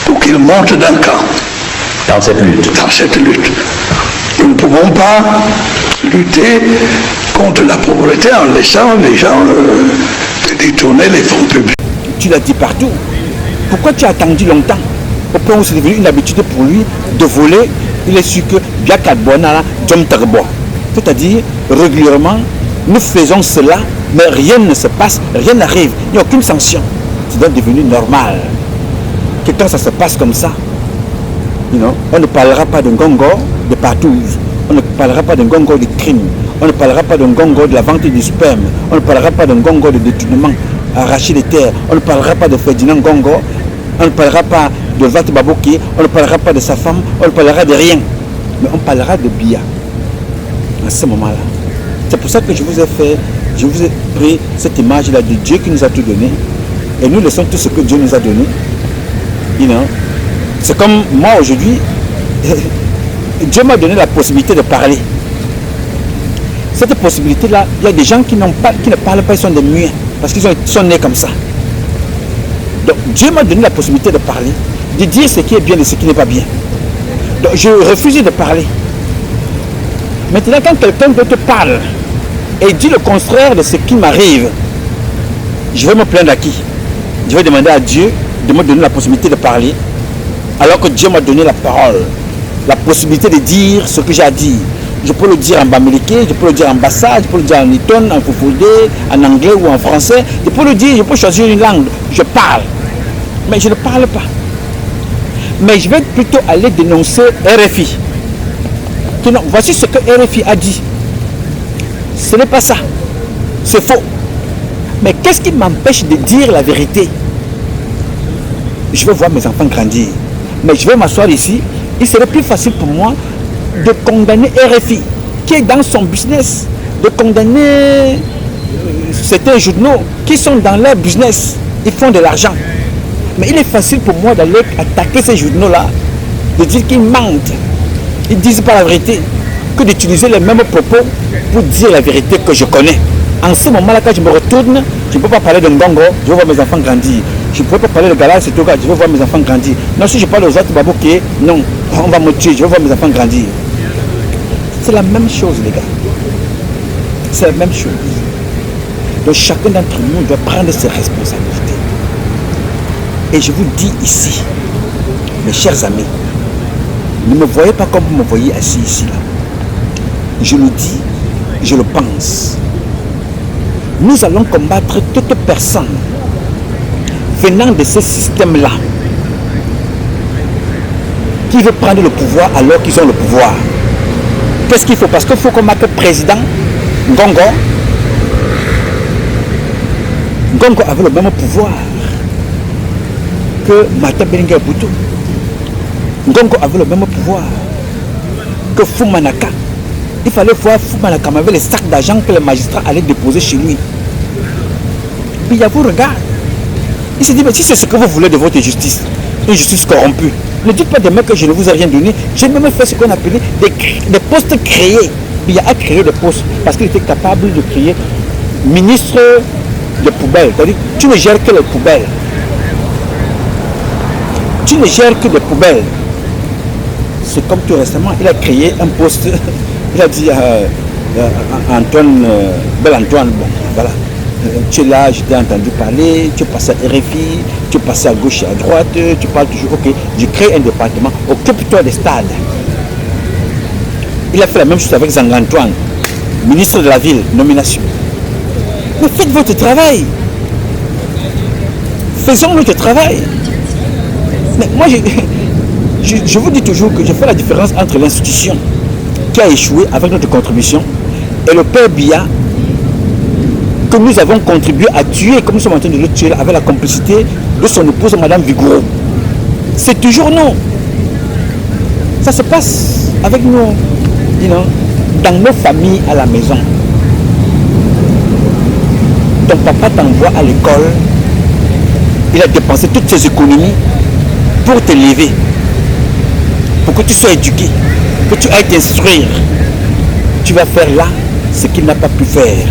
pour qu'ils montent d'un camp. Dans cette lutte. Dans cette lutte. Nous ne pouvons pas lutter contre la pauvreté en laissant les gens détourner les fonds publics. Tu l'as dit partout. Pourquoi tu as attendu longtemps? Au point où c'est devenu une habitude pour lui de voler, il est sûr que c'est-à-dire régulièrement, nous faisons cela, mais rien ne se passe, rien n'arrive, il n'y a aucune sanction. C'est donc devenu normal que quand ça se passe comme ça, on ne parlera pas d'un gongo de partouze, on ne parlera pas d'un gongo de crime, on ne parlera pas d'un gongo de la vente du sperme, on ne parlera pas d'un gongo de détournement, arracher les terres, on ne parlera pas de Ferdinand Gongo, on ne parlera pas de Vat Baboki, on ne parlera pas de sa femme, on ne parlera de rien, mais on parlera de Biya à ce moment-là. C'est pour ça que je vous ai pris cette image-là de Dieu qui nous a tout donné, et nous laissons tout ce que Dieu nous a donné. C'est comme moi aujourd'hui, Dieu m'a donné la possibilité de parler. Cette possibilité-là, il y a des gens qui ne parlent pas, ils sont des muets, parce qu'ils sont nés comme ça. Donc Dieu m'a donné la possibilité de parler, de dire ce qui est bien et ce qui n'est pas bien. Donc je refuse de parler. Maintenant, quand quelqu'un d'autre parle et dit le contraire de ce qui m'arrive, je vais me plaindre à qui? Je vais demander à Dieu de me donner la possibilité de parler, alors que Dieu m'a donné la parole, la possibilité de dire ce que j'ai à dire. Je peux le dire en bamileke, je peux le dire en bassa, je peux le dire en iton, en foufoudé, en anglais ou en français. Je peux le dire, je peux choisir une langue. Je parle, mais je ne parle pas. Mais je vais plutôt aller dénoncer RFI. Non, voici ce que RFI a dit. Ce n'est pas ça. C'est faux. Mais qu'est-ce qui m'empêche de dire la vérité? Je veux voir mes enfants grandir. Mais je vais m'asseoir ici. Il serait plus facile pour moi de condamner RFI, qui est dans son business, de condamner certains journaux qui sont dans leur business. Ils font de l'argent. Mais il est facile pour moi d'aller attaquer ces journaux-là, de dire qu'ils mentent. Ils ne disent pas la vérité, que d'utiliser les mêmes propos pour dire la vérité que je connais. En ce moment-là, quand je me retourne, je ne peux pas parler de Ngongo, je veux voir mes enfants grandir. Je ne peux pas parler de Gala, c'est tout cas, je veux voir mes enfants grandir. Non, si je parle aux autres Babouké, non, on va me tuer, je veux voir mes enfants grandir. C'est la même chose, les gars. C'est la même chose. Donc chacun d'entre nous doit prendre ses responsabilités. Et je vous dis ici, mes chers amis, ne me voyez pas comme vous me voyez assis ici là. Je le dis, je le pense. Nous allons combattre toute personne venant de ce système-là qui veut prendre le pouvoir alors qu'ils ont le pouvoir. Qu'est-ce qu'il faut? Parce qu'il faut qu'on marque président Ngongo. Ngongo avait le même pouvoir que Martin Bellinger Boutou. Ngongo avait le même pouvoir que Foumanaka. Il fallait voir Foumanaka avec les sacs d'argent que les magistrats allaient déposer chez lui. Puis il vous regarde. Il s'est dit, mais si c'est ce que vous voulez de votre justice, une justice corrompue, ne dites pas demain que je ne vous ai rien donné. J'ai même fait ce qu'on appelait des postes créés. Il a créé des postes parce qu'il était capable de créer ministre de poubelles. C'est-à-dire, tu ne gères que les poubelles. Tu ne gères que des poubelles. C'est comme tout récemment, il a créé un poste. Il a dit à Antoine, Bel-Antoine, bon, voilà. Tu es là, je t'ai entendu parler, tu passes à RFI, tu passes à gauche et à droite, tu parles toujours, ok, je crée un département, occupe-toi des stades. Il a fait la même chose avec Zang-Antoine, ministre de la ville, nomination. Mais faites votre travail. Faisons notre travail. Mais moi, je vous dis toujours que je fais la différence entre l'institution qui a échoué avec notre contribution et le père Biya que nous avons contribué à tuer, comme nous sommes en train de le tuer avec la complicité de son épouse, Madame Vigourou. C'est toujours nous. Ça se passe avec nous, dans nos familles à la maison. Ton papa t'envoie à l'école, il a dépensé toutes ses économies pour te lever, pour que tu sois éduqué, que tu ailles t'instruire. Tu vas faire là ce qu'il n'a pas pu faire.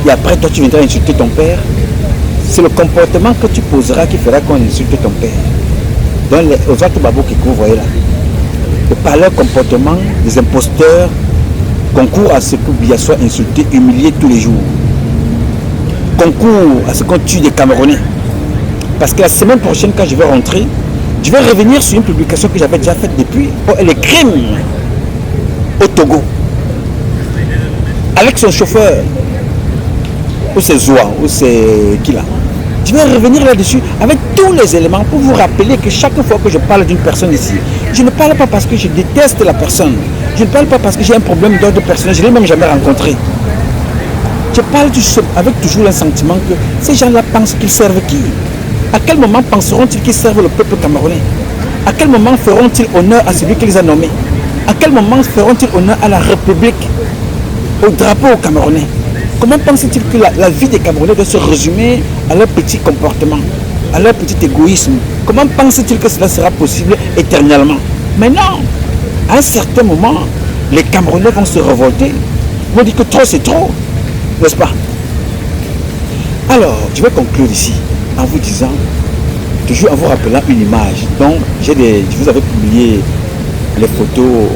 Et après, toi, tu viendras insulter ton père. C'est le comportement que tu poseras qui fera qu'on insulte ton père. Dans les autres babos que vous voyez là. Et par leur comportement, des imposteurs, concourt à ce que Biya soit insulté, humilié tous les jours. Concourt à ce qu'on tue des Camerounais. Parce que la semaine prochaine, quand je vais rentrer, je vais revenir sur une publication que j'avais déjà faite depuis, les crimes au Togo. Avec son chauffeur, ou c'est Zoua, ou c'est qui là. Je vais revenir là-dessus avec tous les éléments pour vous rappeler que chaque fois que je parle d'une personne ici, je ne parle pas parce que je déteste la personne. Je ne parle pas parce que j'ai un problème d'ordre personnel, je ne l'ai même jamais rencontré. Je parle avec toujours un sentiment que ces gens-là pensent qu'ils servent qui? À quel moment penseront-ils qu'ils servent le peuple camerounais? À quel moment feront-ils honneur à celui qui les a nommés? À quel moment feront-ils honneur à la République, au drapeau camerounais? Comment pensent-ils que la vie des Camerounais doit se résumer à leur petit comportement, à leur petit égoïsme? Comment pensent-ils que cela sera possible éternellement? Mais non, à un certain moment, les Camerounais vont se révolter, vont dire que trop c'est trop, n'est-ce pas? Alors, je vais conclure ici en vous disant, toujours en vous rappelant une image. Donc, je vous avais publié les photos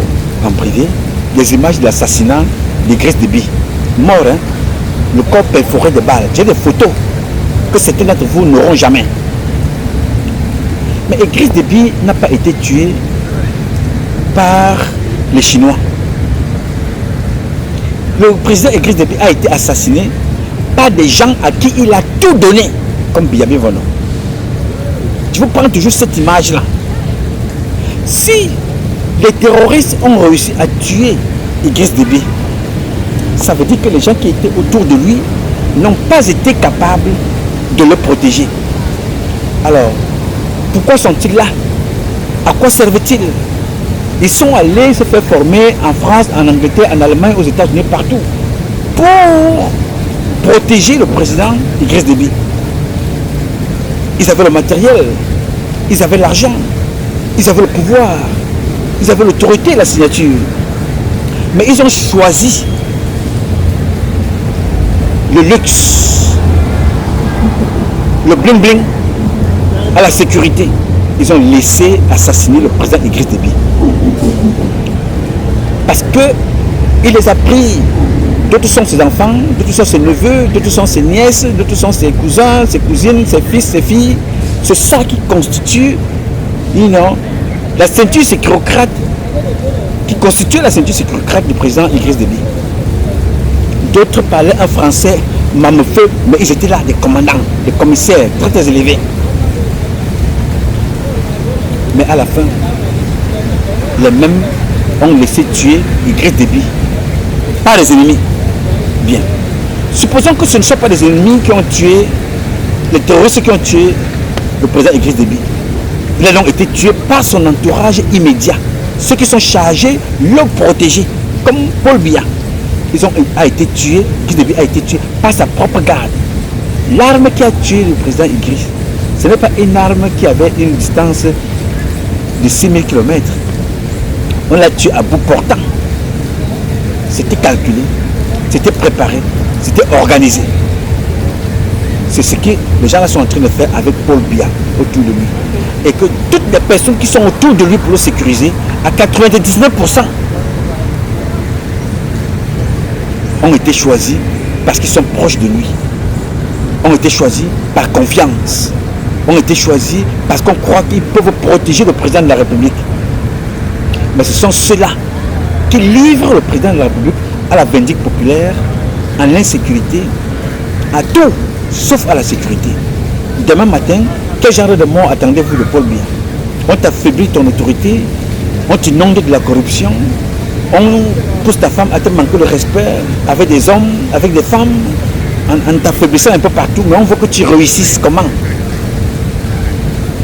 en privé, les images de l'assassinat d'Idriss Déby, mort, hein? Le corps perforé de balles. J'ai des photos que certains d'entre vous n'auront jamais. Mais Idriss Déby n'a pas été tué par les Chinois. Le président Idriss Déby a été assassiné par des gens à qui il a tout donné, comme Biyabi Vono. Je vous prends toujours cette image-là. Si les terroristes ont réussi à tuer Idriss Déby, ça veut dire que les gens qui étaient autour de lui n'ont pas été capables de le protéger. Alors, pourquoi sont-ils là? À quoi servent-ils? Ils sont allés se faire former en France, en Angleterre, en Allemagne, aux États-Unis, partout, pour protéger le président Idriss Déby. Ils avaient le matériel, ils avaient l'argent, ils avaient le pouvoir, ils avaient l'autorité et la signature. Mais ils ont choisi le luxe, le bling bling à la sécurité. Ils ont laissé assassiner le président Idriss Déby. Parce que il les a pris. D'autres sont ses enfants, d'autres sont ses neveux, d'autres sont ses nièces, d'autres sont ses cousins, ses cousines, ses fils, ses filles. C'est ça qui constitue, la ceinture sécurocrate, qui constitue la ceinture sécurocrate du président Idriss Déby. D'autres parlaient un français mamefeu, mais ils étaient là, des commandants, des commissaires, très très élevés. Mais à la fin, les mêmes ont laissé tuer Idriss Déby par les ennemis. Bien. Supposons que ce ne soit pas des ennemis qui ont tué, les terroristes qui ont tué le président Idriss Déby. Ils ont été tués par son entourage immédiat. Ceux qui sont chargés de le protéger, comme Paul Biya. Idriss Déby a été tué par sa propre garde. L'arme qui a tué le président Idriss, ce n'est pas une arme qui avait une distance de 6000 km. On l'a tué à bout portant. C'était calculé, c'était préparé, c'était organisé. C'est ce que les gens là sont en train de faire avec Paul Biya autour de lui. Et que toutes les personnes qui sont autour de lui pour le sécuriser, à 99%, ont été choisis parce qu'ils sont proches de lui. Ont été choisis par confiance. Ont été choisis parce qu'on croit qu'ils peuvent protéger le président de la République. Mais ce sont ceux-là qui livrent le président de la République à la vindicte populaire, à l'insécurité, à tout, sauf à la sécurité. Demain matin, quel genre de mort attendez-vous de Paul Biya? On t'affaiblit ton autorité, on t'inonde de la corruption, on pousse ta femme à te manquer de respect avec des hommes, avec des femmes, en t'affaiblissant un peu partout, mais on veut que tu réussisses. Comment?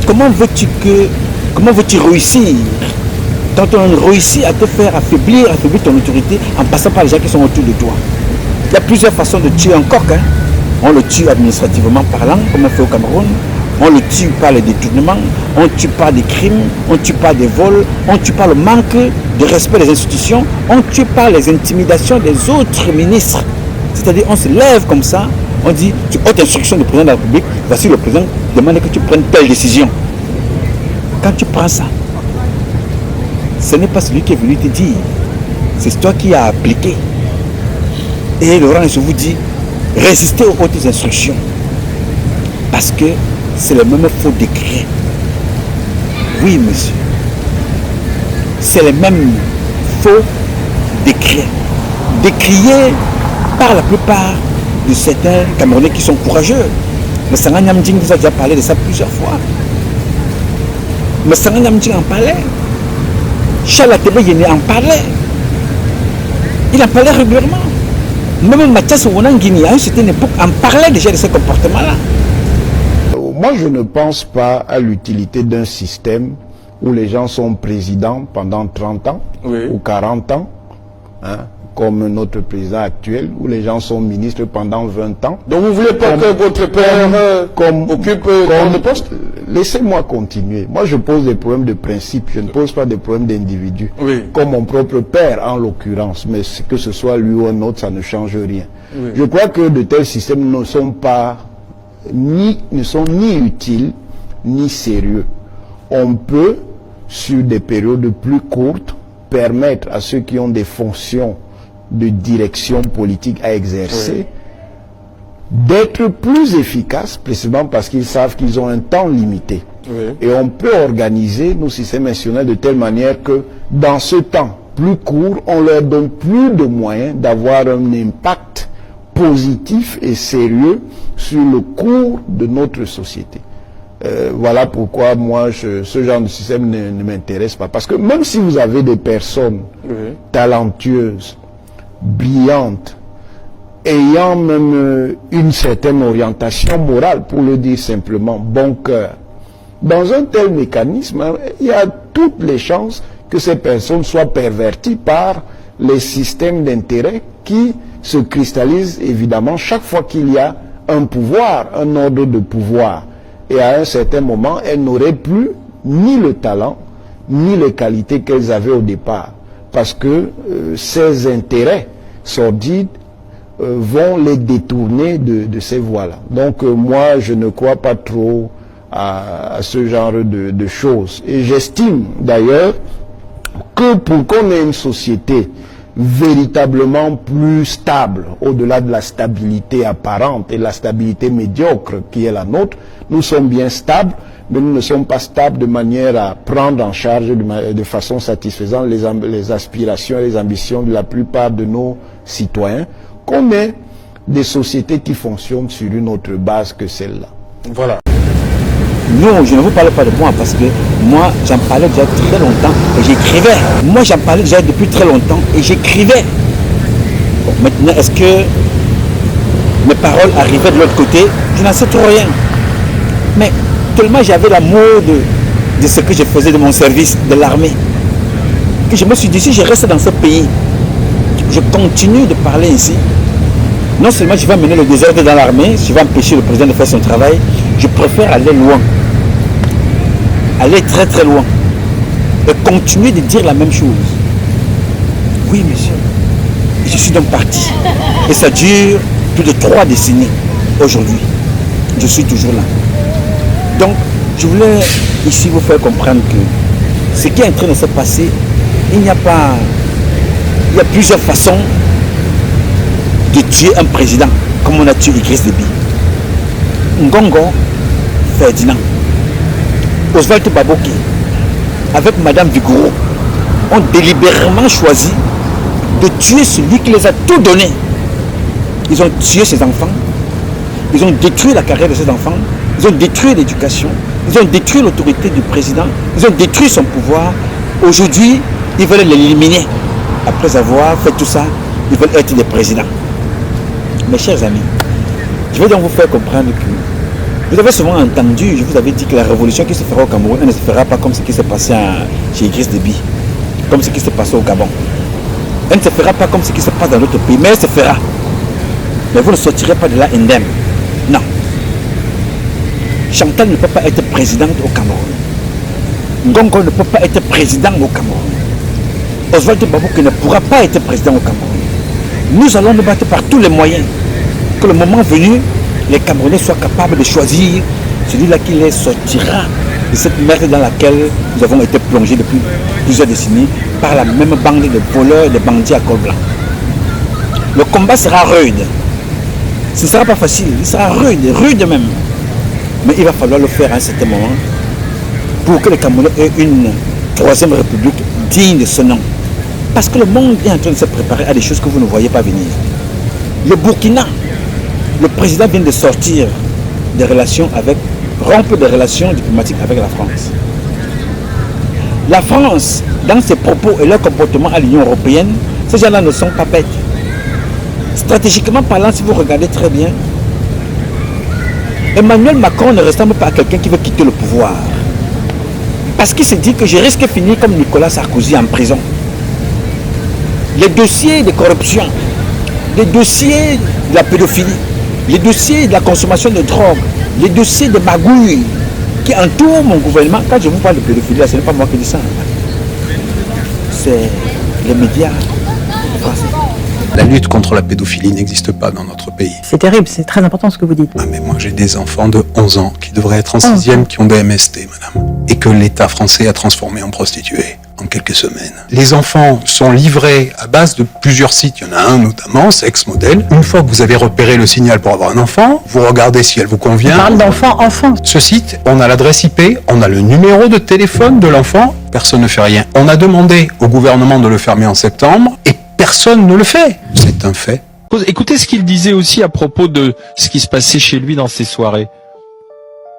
Comment veux-tu réussir quand on réussit à te faire affaiblir ton autorité en passant par les gens qui sont autour de toi? Il y a plusieurs façons de tuer un coq. On le tue administrativement parlant, comme on fait au Cameroun. On le tue par les détournements, on tue par des crimes, on tue par des vols, on tue par le manque de respect des institutions, on tue par les intimidations des autres ministres. C'est-à-dire, on se lève comme ça, on dit, tu haute instruction du président de la République, voici le président demande que tu prennes telle décision. Quand tu prends ça, ce n'est pas celui qui est venu te dire, c'est toi qui as appliqué. Et Laurent, je vous dis, résistez aux hautes instructions. Parce que c'est le même faux décret. Oui, monsieur. C'est le même faux décret. Décrié par la plupart de certains Camerounais qui sont courageux. Mais Sanga Nyamding vous a déjà parlé de ça plusieurs fois. Mais Sanga Nyamding en parlait. Charles Atebe en parlait. Il en parlait régulièrement. Même Mathias Ouonangini, à une certaine époque, en parlait déjà de ce comportement-là. Moi, je ne pense pas à l'utilité d'un système où les gens sont présidents pendant 30 ans ou 40 ans, hein, comme notre président actuel, où les gens sont ministres pendant 20 ans. Donc vous ne voulez pas que votre père occupe le poste? Laissez-moi continuer. Moi, je pose des problèmes de principe, je ne pose pas des problèmes d'individu. Oui. Comme mon propre père, en l'occurrence. Mais que ce soit lui ou un autre, ça ne change rien. Oui. Je crois que de tels systèmes ne sont ni utiles, ni sérieux. On peut, sur des périodes plus courtes, permettre à ceux qui ont des fonctions de direction politique à exercer, d'être plus efficaces, précisément parce qu'ils savent qu'ils ont un temps limité. Et on peut organiser nos systèmes institutionnels de telle manière que, dans ce temps plus court, on leur donne plus de moyens d'avoir un impact positif et sérieux sur le cours de notre société. Voilà pourquoi moi, ce genre de système ne m'intéresse pas. Parce que même si vous avez des personnes talentueuses, brillantes, ayant même une certaine orientation morale, pour le dire simplement, bon cœur, dans un tel mécanisme, il y a toutes les chances que ces personnes soient perverties par les systèmes d'intérêt qui se cristallisent évidemment chaque fois qu'il y a un pouvoir, un ordre de pouvoir. Et à un certain moment, elles n'auraient plus ni le talent, ni les qualités qu'elles avaient au départ. Parce que ces intérêts sordides vont les détourner de ces voies-là. Donc moi, je ne crois pas trop à ce genre de choses. Et j'estime d'ailleurs que pour qu'on ait une société véritablement plus stable, au-delà de la stabilité apparente et la stabilité médiocre qui est la nôtre, nous sommes bien stables, mais nous ne sommes pas stables de manière à prendre en charge de façon satisfaisante les aspirations et les ambitions de la plupart de nos citoyens, qu'on ait des sociétés qui fonctionnent sur une autre base que celle-là. Voilà. Non, je ne vous parle pas de moi parce que moi, j'en parlais déjà très longtemps et j'écrivais. Moi, j'en parlais déjà depuis très longtemps et j'écrivais. Bon, maintenant, est-ce que mes paroles arrivaient de l'autre côté? Je n'en sais trop rien. Mais tellement j'avais l'amour de ce que je faisais de mon service, de l'armée, que je me suis dit, si je reste dans ce pays, je continue de parler ici. Non seulement je vais amener le désordre dans l'armée, je vais empêcher le président de faire son travail, je préfère aller loin. Aller très très loin. Et continuer de dire la même chose. Oui, monsieur. Je suis donc parti. Et ça dure plus de 3 décennies aujourd'hui. Je suis toujours là. Donc, je voulais ici vous faire comprendre que ce qui est en train de se passer, il y a plusieurs façons de tuer un président, comme on a tué Idriss Déby. Ngongo, Ferdinand, Oswald Baboké, avec Madame Vigouroux, ont délibérément choisi de tuer celui qui les a tout donné. Ils ont tué ses enfants, ils ont détruit la carrière de ses enfants, ils ont détruit l'éducation, ils ont détruit l'autorité du président, ils ont détruit son pouvoir. Aujourd'hui, ils veulent l'éliminer. Après avoir fait tout ça, ils veulent être des présidents. Mes chers amis, je vais donc vous faire comprendre que vous avez souvent entendu, je vous avais dit que la révolution qui se fera au Cameroun, elle ne se fera pas comme ce qui s'est passé chez Idriss Déby, comme ce qui s'est passé au Gabon. Elle ne se fera pas comme ce qui se passe dans d'autres pays, mais elle se fera. Mais vous ne sortirez pas de là indemne. Non. Chantal ne peut pas être présidente au Cameroun. Ngongo ne peut pas être président au Cameroun. Oswald Baboké ne pourra pas être président au Cameroun. Nous allons nous battre par tous les moyens. Que le moment venu, les Camerounais soient capables de choisir celui-là qui les sortira de cette merde dans laquelle nous avons été plongés depuis plusieurs décennies par la même bande de voleurs et de bandits à col blanc. Le combat sera rude. Ce ne sera pas facile, il sera rude même. Mais il va falloir le faire à un certain moment pour que le Cameroun ait une troisième république digne de ce nom. Parce que le monde est en train de se préparer à des choses que vous ne voyez pas venir. Le Burkina, le président vient de sortir des relations avec, rompre des relations diplomatiques avec la France. La France, dans ses propos et leur comportement à l'Union européenne, ces gens-là ne sont pas bêtes. Stratégiquement parlant, si vous regardez très bien, Emmanuel Macron ne ressemble pas à quelqu'un qui veut quitter le pouvoir. Parce qu'il se dit que je risque de finir comme Nicolas Sarkozy en prison. Les dossiers de corruption, les dossiers de la pédophilie, les dossiers de la consommation de drogue, les dossiers de magouilles qui entourent mon gouvernement. Quand je vous parle de pédophilie, ce n'est pas moi qui dis ça. C'est les médias français. La lutte contre la pédophilie n'existe pas dans notre pays. C'est terrible, c'est très important ce que vous dites. Ah mais moi j'ai des enfants de 11 ans qui devraient être en 6e qui ont des MST, madame. Et que l'État français a transformé en prostituées en quelques semaines. Les enfants sont livrés à base de plusieurs sites. Il y en a un notamment, Sex Model. Une fois que vous avez repéré le signal pour avoir un enfant, vous regardez si elle vous convient. On parle d'enfant. Ce site, on a l'adresse IP, on a le numéro de téléphone de l'enfant. Personne ne fait rien. On a demandé au gouvernement de le fermer en septembre et personne ne le fait. C'est un fait. Écoutez ce qu'il disait aussi à propos de ce qui se passait chez lui dans ses soirées.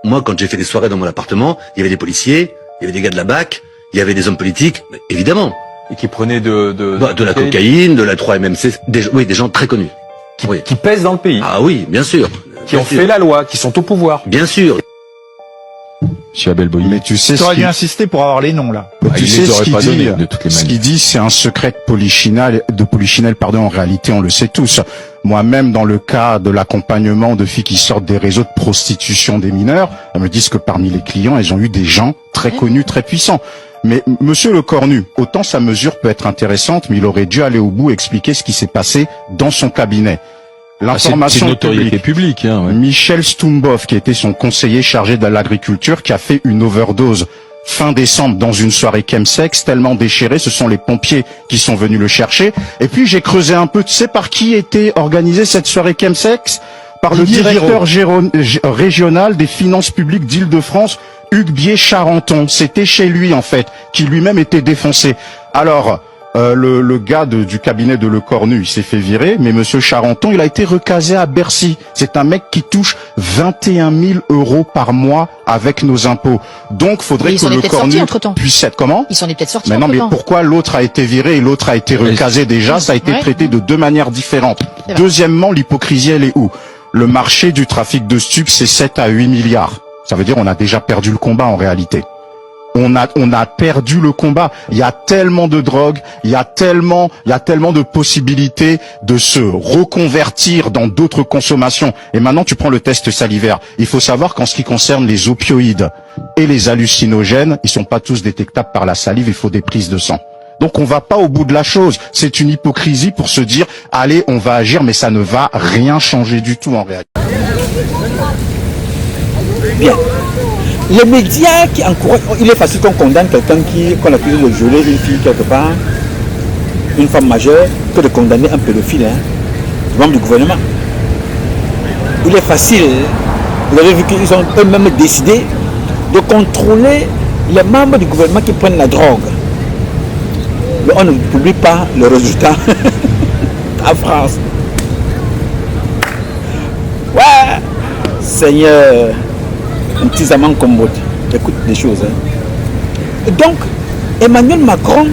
Moi, quand j'ai fait des soirées dans mon appartement, il y avait des policiers, il y avait des gars de la BAC, il y avait des hommes politiques, évidemment. Et qui prenaient de la cocaïne, de la 3-MMC, des gens très connus. Qui pèsent dans le pays. Ah oui, bien sûr. Qui ont fait la loi, qui sont au pouvoir. Bien sûr. Monsieur Abel-Boyer. Mais tu sais, aurais dû insister pour avoir les noms là. Tu sais ce qu'il dit, de toutes les manières. Ce qu'il dit, c'est un secret de Polichinelle, pardon, en réalité, on le sait tous. Moi-même, dans le cas de l'accompagnement de filles qui sortent des réseaux de prostitution des mineurs, elles me disent que parmi les clients, elles ont eu des gens très connus, très puissants. Mais Monsieur Le Cornu, autant sa mesure peut être intéressante, mais il aurait dû aller au bout et expliquer ce qui s'est passé dans son cabinet. L'information notoriété publique. Hein, ouais. Michel Stoumbov, qui était son conseiller chargé de l'agriculture, qui a fait une overdose fin décembre dans une soirée chemsex, tellement déchirée, ce sont les pompiers qui sont venus le chercher. Et puis j'ai creusé un peu, tu sais par qui était organisée cette soirée chemsex? Par le directeur régional des finances publiques d'Île-de-France, Hugues Bier-Charenton. C'était chez lui en fait, qui lui-même était défoncé. Alors, le gars du cabinet de Le Cornu, il s'est fait virer, mais Monsieur Charenton, il a été recasé à Bercy. C'est un mec qui touche 21 000 € par mois avec nos impôts. Donc, faudrait que Le Cornu puisse être comment? Ils sont peut-être sortis. Mais non, mais pourquoi l'autre a été viré et l'autre a été recasé déjà? Ça a été traité de deux manières différentes. Deuxièmement, l'hypocrisie, elle est où? Le marché du trafic de stupes, c'est 7 à 8 milliards. Ça veut dire on a déjà perdu le combat en réalité. On a perdu le combat. Il y a tellement de drogue, il y a tellement de possibilités de se reconvertir dans d'autres consommations. Et maintenant, tu prends le test salivaire. Il faut savoir qu'en ce qui concerne les opioïdes et les hallucinogènes, ils sont pas tous détectables par la salive, il faut des prises de sang. Donc on va pas au bout de la chose. C'est une hypocrisie pour se dire, allez, on va agir, mais ça ne va rien changer du tout en réalité. Bien. Les médias qui encouragent, il est facile qu'on condamne quelqu'un qu'on accuse de violer une fille quelque part, une femme majeure, que de condamner un pédophile, membre du gouvernement. Il est facile, vous avez vu qu'ils ont eux-mêmes décidé de contrôler les membres du gouvernement qui prennent la drogue. Mais on ne publie pas le résultat en France. Ouais, Seigneur. Un petit amant comme votre. Écoute des choses. Donc, Emmanuel Macron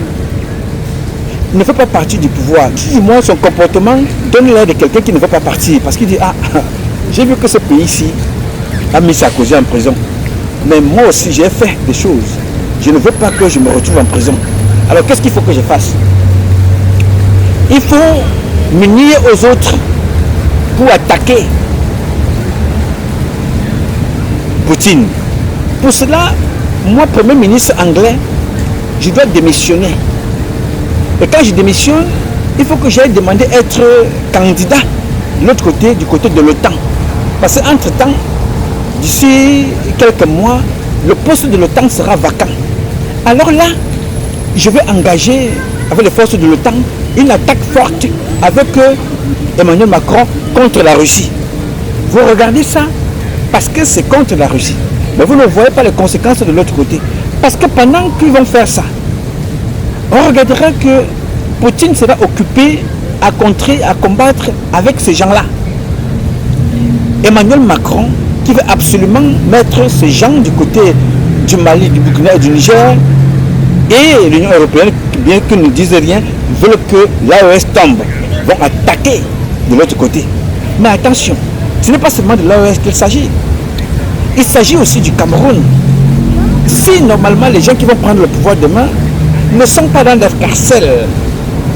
ne fait pas partie du pouvoir. Du moins, son comportement donne l'air de quelqu'un qui ne veut pas partir. Parce qu'il dit, ah, j'ai vu que ce pays-ci a mis Sarkozy en prison. Mais moi aussi, j'ai fait des choses. Je ne veux pas que je me retrouve en prison. Alors, qu'est-ce qu'il faut que je fasse? Il faut m'unir aux autres pour attaquer Poutine. Pour cela, moi, Premier ministre anglais, je dois démissionner. Et quand je démissionne, il faut que j'aille demander être candidat de l'autre côté, du côté de l'OTAN. Parce qu'entre-temps, d'ici quelques mois, le poste de l'OTAN sera vacant. Alors là, je vais engager avec les forces de l'OTAN une attaque forte avec Emmanuel Macron contre la Russie. Vous regardez ça parce que c'est contre la Russie. Mais vous ne voyez pas les conséquences de l'autre côté. Parce que pendant qu'ils vont faire ça, on regardera que Poutine sera occupé à contrer, à combattre avec ces gens-là. Emmanuel Macron, qui veut absolument mettre ces gens du côté du Mali, du Burkina et du Niger, et l'Union européenne, bien qu'ils ne disent rien, veulent que l'AES tombe, vont attaquer de l'autre côté. Mais attention, ce n'est pas seulement de l'AES qu'il s'agit. Il s'agit aussi du Cameroun. Si normalement les gens qui vont prendre le pouvoir demain ne sont pas dans l'escarcelle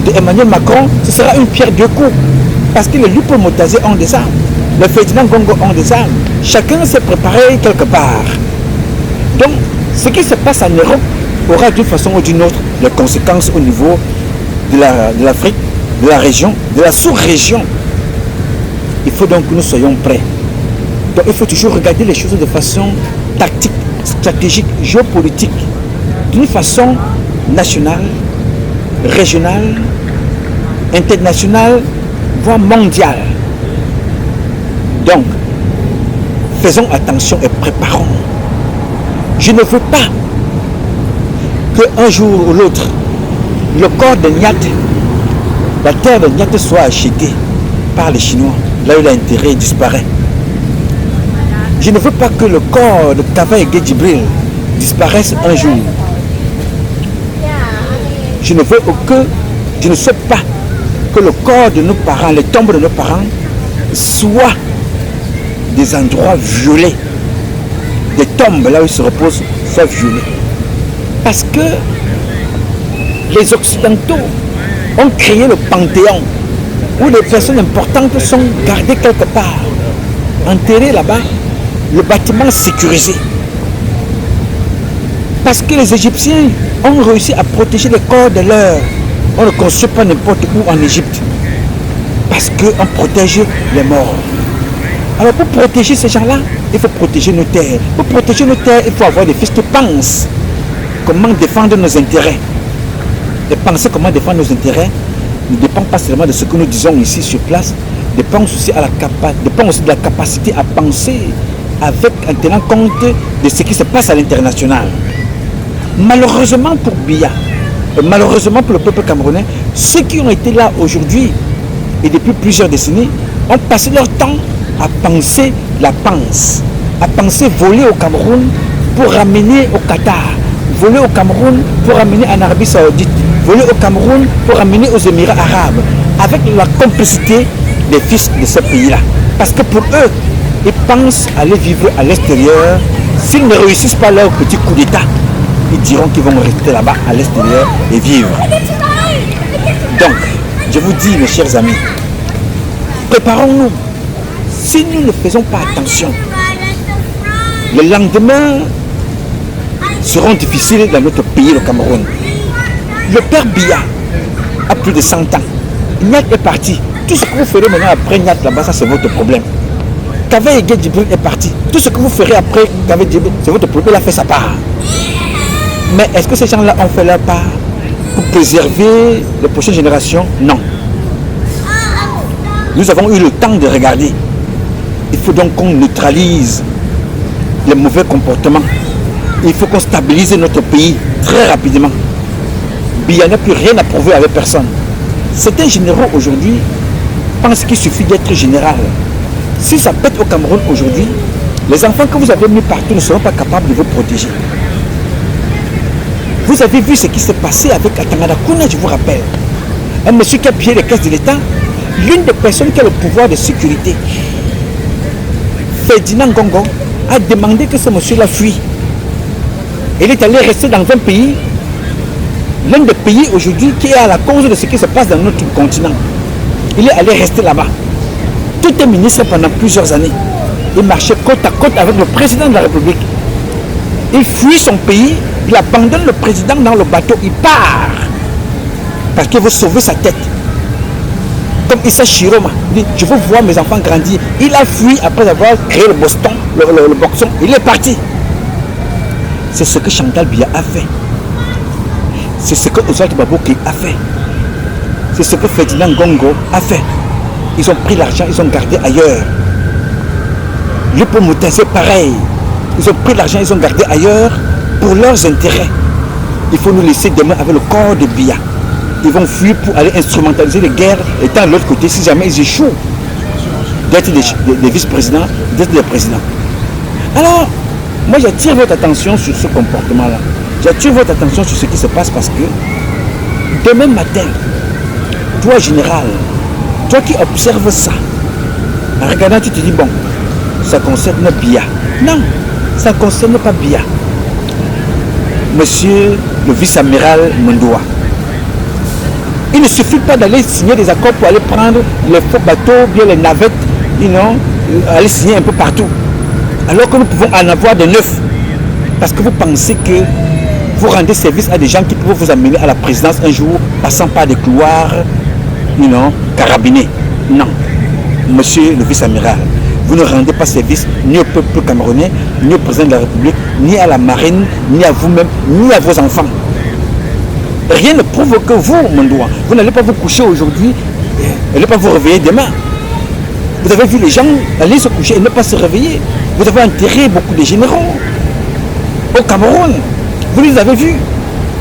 de Emmanuel Macron, ce sera une pierre deux coups. Parce que les Lupo Motazé ont des armes, les Ferdinand Gongo ont des armes. Chacun s'est préparé quelque part. Donc, ce qui se passe en Europe aura d'une façon ou d'une autre des conséquences au niveau de l'Afrique, de la région, de la sous-région. Il faut donc que nous soyons prêts. Donc il faut toujours regarder les choses de façon tactique, stratégique, géopolitique, d'une façon nationale, régionale, internationale, voire mondiale. Donc, faisons attention et préparons. Je ne veux pas qu'un jour ou l'autre, le corps de Niat, la terre de Niat soit achetée par les Chinois, là où l'intérêt disparaît. Je ne veux pas que le corps de Kava et Djibril disparaisse un jour. Je ne souhaite pas que le corps de nos parents, les tombes de nos parents, soient des endroits violés. Des tombes là où ils se reposent soient violées. Parce que les Occidentaux ont créé le Panthéon où les personnes importantes sont gardées quelque part, enterrées là-bas, le bâtiment sécurisé. Parce que les Égyptiens ont réussi à protéger les corps de l'heure. On ne construit pas n'importe où en Égypte. Parce qu'on protège les morts. Alors pour protéger ces gens-là, il faut protéger nos terres. Pour protéger nos terres, il faut avoir des fils qui pensent comment défendre nos intérêts. Et penser comment défendre nos intérêts ne dépend pas seulement de ce que nous disons ici sur place, dépend aussi de la capacité à penser en tenant compte de ce qui se passe à l'international. Malheureusement pour Biya, et malheureusement pour le peuple camerounais, ceux qui ont été là aujourd'hui et depuis plusieurs décennies ont passé leur temps à penser la panse, à penser voler au Cameroun pour ramener au Qatar, voler au Cameroun pour ramener en Arabie Saoudite, voler au Cameroun pour ramener aux Émirats Arabes, avec la complicité des fils de ce pays-là. Parce que pour eux, ils pensent aller vivre à l'extérieur. S'ils ne réussissent pas leur petit coup d'État, ils diront qu'ils vont rester là-bas à l'extérieur et vivre. Donc, je vous dis, mes chers amis, préparons-nous. Si nous ne faisons pas attention, les lendemains seront difficiles dans notre pays, le Cameroun. Le père Biya a plus de 100 ans. Niat est parti. Tout ce que vous ferez maintenant après Niat là-bas, ça c'est votre problème. Kava et Djibril est parti. Tout ce que vous ferez après Kava et Djibril, c'est votre problème. Il a fait sa part. Mais est-ce que ces gens-là ont fait leur part pour préserver les prochaines générations? Non. Nous avons eu le temps de regarder. Il faut donc qu'on neutralise les mauvais comportements. Il faut qu'on stabilise notre pays très rapidement. Biya n'a plus rien à prouver avec personne. Certains généraux aujourd'hui pensent qu'il suffit d'être général. Si ça pète au Cameroun aujourd'hui, les enfants que vous avez mis partout ne seront pas capables de vous protéger. Vous avez vu ce qui s'est passé avec Atangana Kouna, je vous rappelle. Un monsieur qui a pillé les caisses de l'État, l'une des personnes qui a le pouvoir de sécurité, Ferdinand Gongo, a demandé que ce monsieur-là fuit. Il est allé rester dans un pays, l'un des pays aujourd'hui qui est à la cause de ce qui se passe dans notre continent. Il est allé rester là-bas. Tout un ministre pendant plusieurs années. Il marchait côte à côte avec le président de la République. Il fuit son pays, il abandonne le président dans le bateau, il part. Parce qu'il veut sauver sa tête. Comme Issa Chiroma, il dit, je veux voir mes enfants grandir. Il a fui après avoir créé le Boston, le boxon, il est parti. C'est ce que Chantal Biya a fait. C'est ce que Oswald Baboké a fait. C'est ce que Ferdinand Gongo a fait. Ils ont pris l'argent, ils ont gardé ailleurs. L'Hypomoutin, c'est pareil. Ils ont pris l'argent, ils ont gardé ailleurs pour leurs intérêts. Il faut nous laisser demain avec le corps de Biya. Ils vont fuir pour aller instrumentaliser les guerres, étant de l'autre côté, si jamais ils échouent d'être des vice-présidents, d'être des présidents. Alors, moi j'attire votre attention sur ce comportement-là. J'attire votre attention sur ce qui se passe parce que demain matin, toi général, toi qui observes ça, en regardant tu te dis bon, ça concerne Biya. Non, ça ne concerne pas Biya. Monsieur le vice-amiral Mondoua, il ne suffit pas d'aller signer des accords pour aller prendre les faux bateaux, bien les navettes, aller signer un peu partout. Alors que nous pouvons en avoir de neufs. Parce que vous pensez que vous rendez service à des gens qui peuvent vous amener à la présidence un jour, passant par des couloirs, carabinés. Non. Monsieur le vice-amiral, vous ne rendez pas service ni au peuple camerounais, ni au président de la République, ni à la marine, ni à vous-même, ni à vos enfants. Rien ne prouve que vous, Mondoua, vous n'allez pas vous coucher aujourd'hui et ne pas vous réveiller demain. Vous avez vu les gens aller se coucher et ne pas se réveiller. Vous avez enterré beaucoup de généraux au Cameroun. Vous les avez vus.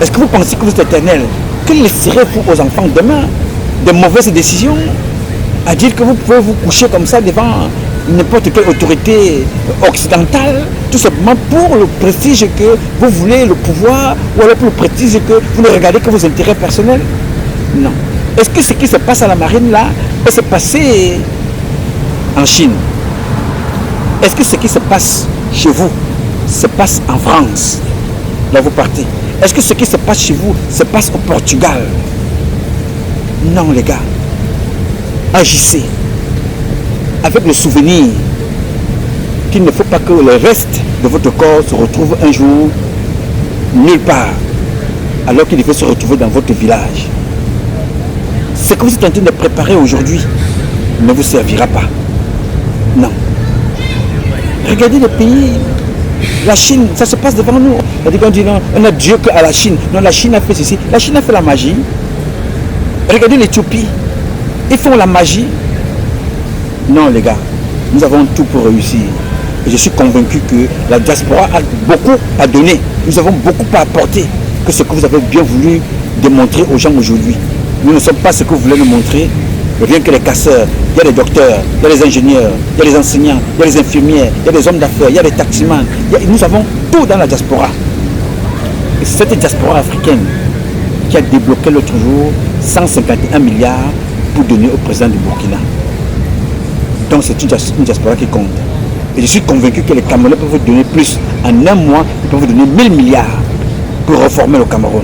Est-ce que vous pensez que vous êtes éternel? Que laisserez-vous aux enfants demain? De mauvaises décisions? À dire que vous pouvez vous coucher comme ça devant n'importe quelle autorité occidentale, tout simplement pour le prestige que vous voulez, le pouvoir, ou alors pour le prestige que vous ne regardez que vos intérêts personnels? Non. Est-ce que ce qui se passe à la marine là peut se passer en Chine? Est-ce que ce qui se passe chez vous se passe en France? Là vous partez. Est-ce que ce qui se passe chez vous se passe au Portugal? Non les gars. Agissez avec le souvenir qu'il ne faut pas que le reste de votre corps se retrouve un jour nulle part, alors qu'il devait se retrouver dans votre village. Ce que vous êtes en train de préparer aujourd'hui ne vous servira pas. Non. Regardez les pays. La Chine, ça se passe devant nous. On dit non, on n'a Dieu qu'à la Chine. Non, la Chine a fait ceci. La Chine a fait la magie. Regardez l'Éthiopie. Ils font la magie. Non les gars, nous avons tout pour réussir. Et je suis convaincu que la diaspora a beaucoup à donner. Nous avons beaucoup à apporter que ce que vous avez bien voulu démontrer aux gens aujourd'hui. Nous ne sommes pas ce que vous voulez nous montrer. Rien que les casseurs, il y a les docteurs, il y a les ingénieurs, il y a les enseignants, il y a les infirmières, il y a les hommes d'affaires, il y a les taximans. Nous avons tout dans la diaspora. Et c'est cette diaspora africaine qui a débloqué l'autre jour 151 milliards pour donner au président du Burkina. Donc c'est une diaspora qui compte. Et je suis convaincu que les Camerounais peuvent vous donner plus. En un mois, ils peuvent vous donner 1000 milliards pour reformer le Cameroun.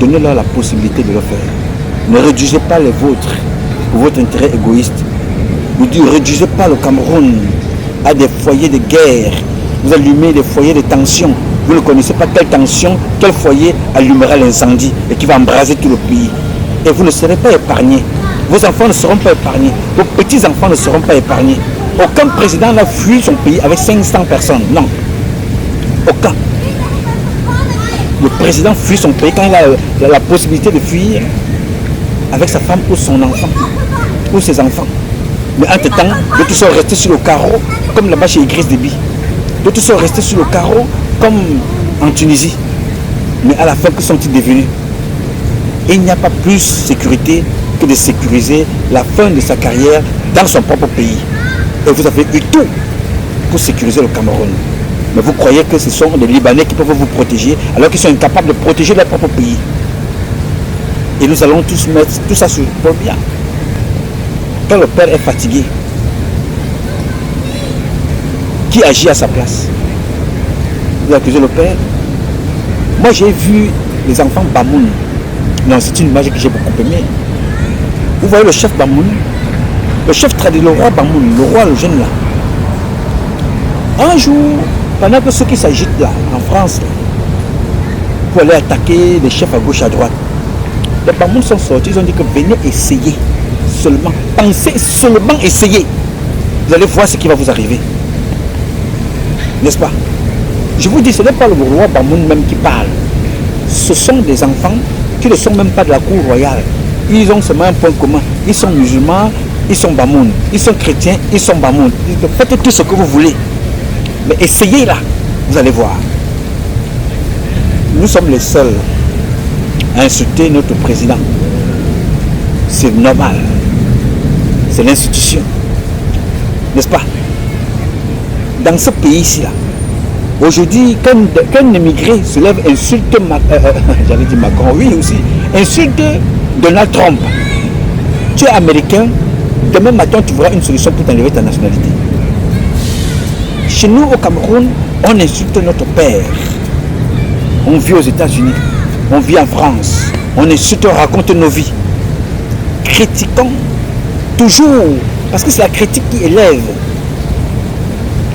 Donnez-leur la possibilité de le faire. Ne réduisez pas les vôtres pour votre intérêt égoïste. Ne réduisez pas le Cameroun à des foyers de guerre. Vous allumez des foyers de tension. Vous ne connaissez pas quelle tension, quel foyer allumera l'incendie et qui va embraser tout le pays. Et vous ne serez pas épargnés. Vos enfants ne seront pas épargnés. Vos petits-enfants ne seront pas épargnés. Aucun président n'a fui son pays avec 500 personnes. Non. Aucun. Le président fuit son pays quand il a la possibilité de fuir avec sa femme ou son enfant, ou ses enfants. Mais entre-temps, d'autres sont restés sur le carreau, comme là-bas chez Idriss Déby. D'autres sont restés sur le carreau, comme en Tunisie. Mais à la fin, que sont-ils devenus? Il n'y a pas plus sécurité que de sécuriser la fin de sa carrière dans son propre pays. Et vous avez eu tout pour sécuriser le Cameroun. Mais vous croyez que ce sont les Libanais qui peuvent vous protéger alors qu'ils sont incapables de protéger leur propre pays. Et nous allons tous mettre tout ça sur le bien. Quand le père est fatigué, qui agit à sa place? Vous accusez le père? Moi j'ai vu les enfants Bamoun. Non, c'est une image que j'ai beaucoup aimée. Vous voyez le chef Bamoun, le chef traditionnel, le roi Bamoun, le roi, le jeune là. Un jour, pendant que ceux qui s'agitent là, en France, là, pour aller attaquer les chefs à gauche, à droite, les Bamoun sont sortis, ils ont dit que venez essayer seulement, pensez seulement essayer. Vous allez voir ce qui va vous arriver. N'est-ce pas? Je vous dis, ce n'est pas le roi Bamoun même qui parle. Ce sont des enfants qui ne sont même pas de la cour royale. Ils ont seulement un point commun. Ils sont musulmans, ils sont Bamoun. Ils sont chrétiens, ils sont Bamoun. Faites tout ce que vous voulez. Mais essayez là, vous allez voir. Nous sommes les seuls à insulter notre président. C'est normal. C'est l'institution. N'est-ce pas? Dans ce pays-ci, là, aujourd'hui, qu'un émigré se lève, insulte, j'allais dire Macron, oui aussi, insulte Donald Trump. Tu es américain, demain matin tu verras une solution pour t'enlever ta nationalité. Chez nous au Cameroun, on insulte notre père. On vit aux États-Unis, on vit en France, on insulte, on raconte nos vies. Critiquons toujours, parce que c'est la critique qui élève.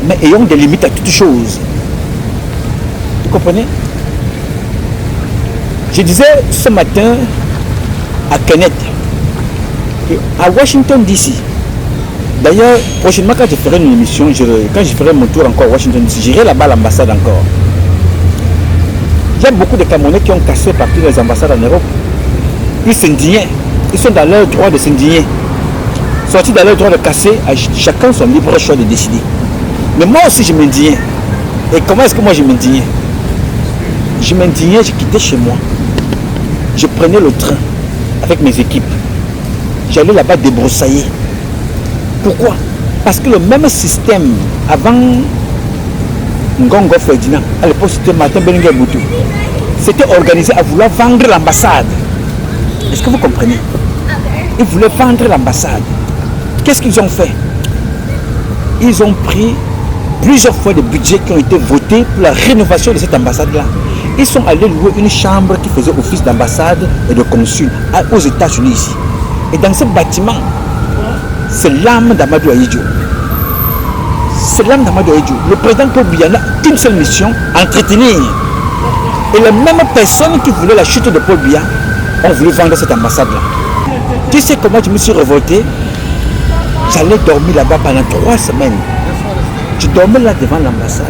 Mais ayons des limites à toutes choses. Vous comprenez? Je disais ce matin à Kenneth, à Washington DC, d'ailleurs, prochainement quand je ferai une émission, quand je ferai mon tour encore à Washington DC, j'irai là-bas à l'ambassade encore. Il y a beaucoup de Camerounais qui ont cassé partout les ambassades en Europe. Ils s'indignaient. Ils sont dans leur droit de s'indigner. Sortis dans leur droit de casser, à chacun son libre choix de décider. Mais moi aussi je m'indignais. Et comment est-ce que moi je m'indignais? Je m'indignais, je quittais chez moi. Je prenais le train avec mes équipes. J'allais là-bas débroussailler. Pourquoi? Parce que le même système avant Ngongo Ferdinand, à l'époque c'était Martin Bellinger Boutou, c'était organisé à vouloir vendre l'ambassade. Est-ce que vous comprenez? Ils voulaient vendre l'ambassade. Qu'est-ce qu'ils ont fait? Ils ont pris plusieurs fois des budgets qui ont été votés pour la rénovation de cette ambassade-là. Ils sont allés louer une chambre qui faisait office d'ambassade et de consul aux États-Unis ici. Et dans ce bâtiment, c'est l'âme d'Amadou Ahidjo. C'est l'âme d'Amadou Ahidjo. Le président Paul Biya n'a qu'une seule mission, entretenir. Et les mêmes personnes qui voulaient la chute de Paul Biya ont voulu vendre cette ambassade-là. Tu sais comment je me suis révolté? J'allais dormir là-bas pendant 3 semaines. Je dormais là devant l'ambassade.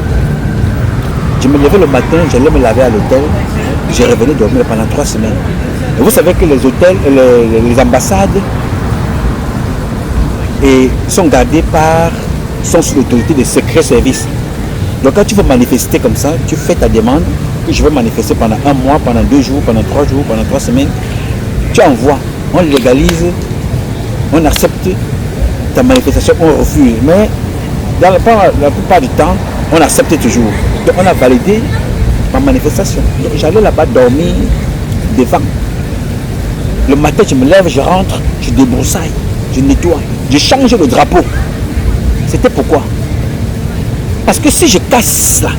Je me levais le matin, j'allais me laver à l'hôtel. Je revenais dormir pendant 3 semaines. Et vous savez que les hôtels, les ambassades sont sous l'autorité des secrets services. Donc quand tu veux manifester comme ça, tu fais ta demande, que je veux manifester pendant 1 mois, pendant 2 jours, pendant 3 jours, pendant 3 semaines. Tu envoies, on légalise, on accepte ta manifestation, on refuse. Mais dans la plupart du temps, on accepte toujours. Donc on a validé ma manifestation. Donc j'allais là-bas dormir devant. Le matin, je me lève, je rentre, je débroussaille, je nettoie, je change le drapeau. C'était pourquoi? Parce que si je casse là,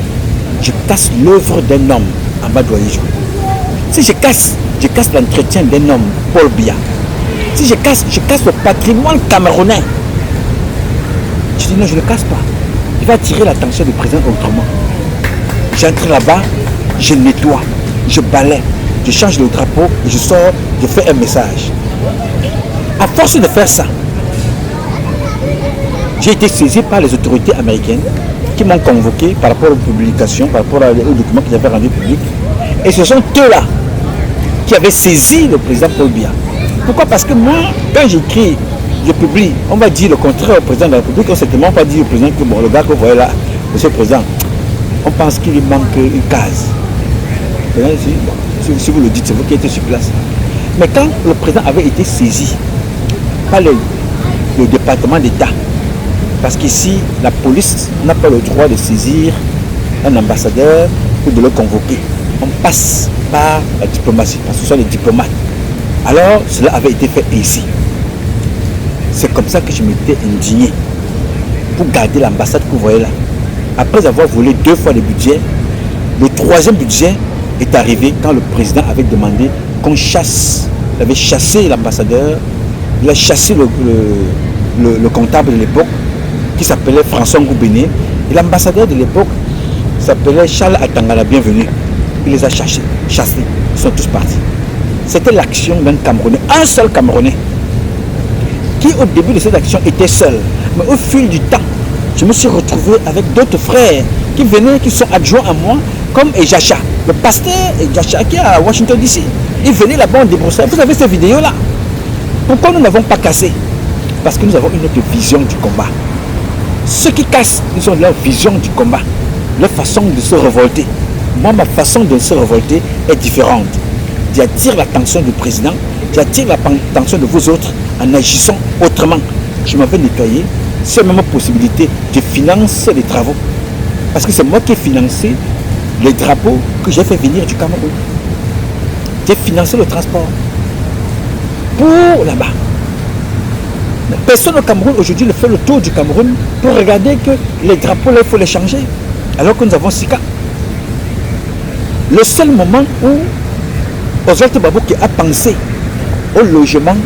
je casse l'œuvre d'un homme, Amadou Ahidjo. Si je casse l'entretien d'un homme, Paul Biya. Si je casse le patrimoine camerounais. Je dis non, je ne casse pas. Il va attirer l'attention du président autrement. J'entre là-bas, je nettoie, je balaie, je change le drapeau, et je sors, je fais un message. À force de faire ça, j'ai été saisi par les autorités américaines qui m'ont convoqué par rapport aux publications, par rapport aux documents qu'ils avaient rendus publics. Et ce sont eux-là qui avaient saisi le président Paul Biya. Pourquoi? Parce que moi, quand j'écris, je publie, on va dire le contraire au président de la République, on ne certainement pas dire au président que bon, le gars que vous voyez là, monsieur le président, on pense qu'il lui manque une case. Si vous le dites, c'est vous qui êtes sur place. Mais quand le président avait été saisi par le département d'État, parce qu'ici, la police n'a pas le droit de saisir un ambassadeur ou de le convoquer. On passe par la diplomatie, parce que ce sont les diplomates. Alors, cela avait été fait ici. C'est comme ça que je m'étais indigné pour garder l'ambassade que vous voyez là. Après avoir volé 2 fois le budget, le 3e budget est arrivé quand le président avait demandé qu'on chasse. Il avait chassé l'ambassadeur, il a chassé le comptable de l'époque qui s'appelait François Ngoubéné. Et l'ambassadeur de l'époque s'appelait Charles Atangana Bienvenu. Il les a chassés. Ils sont tous partis. C'était l'action d'un Camerounais, un seul Camerounais, qui au début de cette action était seul. Mais au fil du temps, je me suis retrouvé avec d'autres frères qui venaient, qui sont adjoints à moi, comme Ejacha, le pasteur Ejacha qui est à Washington DC. Ils venaient là-bas, on débroussait. Vous avez ces vidéos-là. Pourquoi nous n'avons pas cassé? Parce que nous avons une autre vision du combat. Ceux qui cassent, ils ont leur vision du combat, leur façon de se révolter. Moi, ma façon de se révolter est différente. J'attire l'attention du président, j'attire l'attention de vous autres en agissant autrement. Je m'en vais nettoyer. C'est même possibilité, je finance les travaux. Parce que c'est moi qui ai financé les drapeaux que j'ai fait venir du Cameroun. J'ai financé le transport pour là-bas. Personne au Cameroun aujourd'hui ne fait le tour du Cameroun pour regarder que les drapeaux là, il faut les changer. Alors que nous avons Sika. Le seul moment où Oswald Baboké a pensé au logement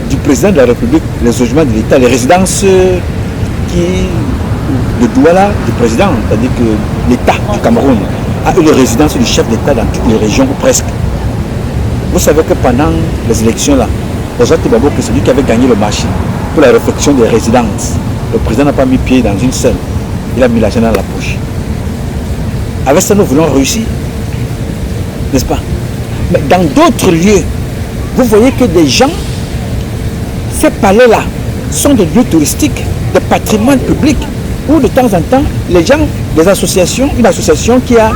du président de la République, les logements de l'État, les résidences de Douala du président, c'est-à-dire que l'État du Cameroun a eu les résidences du chef d'État dans toutes les régions ou presque. Vous savez que pendant les élections là, Oswald Baboké, c'est lui qui avait gagné le marché pour la réfection des résidences. Le président n'a pas mis pied dans une seule. Il a mis l'argent dans la poche. Avec ça, nous voulons réussir. N'est-ce pas? Mais dans d'autres lieux, vous voyez que des gens, ces palais-là, sont des lieux touristiques, de patrimoine public, où de temps en temps, les gens, des associations, une association qui a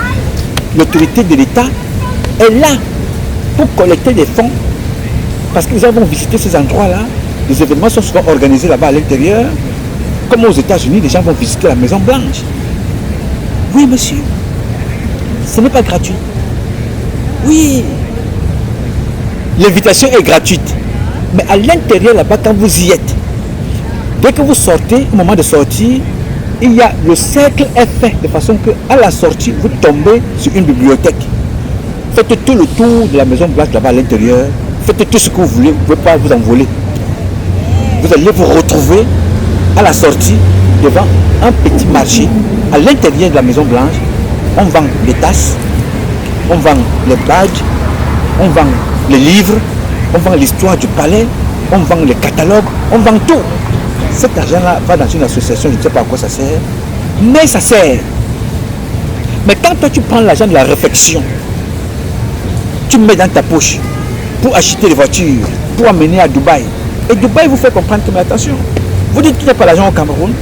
l'autorité de l'État, est là pour collecter des fonds. Parce que nous avons visité ces endroits-là, les événements sont souvent organisés là-bas à l'intérieur. Comme aux États-Unis, les gens vont visiter la Maison Blanche. Oui, monsieur. Ce n'est pas gratuit. Oui. L'invitation est gratuite. Mais à l'intérieur, là-bas, quand vous y êtes, dès que vous sortez, au moment de sortir, il y a le cercle est fait de façon que à la sortie, vous tombez sur une bibliothèque. Faites tout le tour de la Maison Blanche là-bas à l'intérieur. Faites tout ce que vous voulez, vous ne pouvez pas vous envoler. Vous allez vous retrouver à la sortie devant un petit marché à l'intérieur de la Maison Blanche. On vend les tasses, on vend les badges, on vend les livres, on vend l'histoire du palais, on vend les catalogues, on vend tout. Cet argent-là va dans une association, je ne sais pas à quoi ça sert, mais ça sert. Mais quand toi tu prends l'argent de la réfection, tu mets dans ta poche pour acheter des voitures, pour amener à Dubaï. Et Dubaï vous fait comprendre que, mais attention, vous dites qu'il n'y a pas d'argent au Cameroun.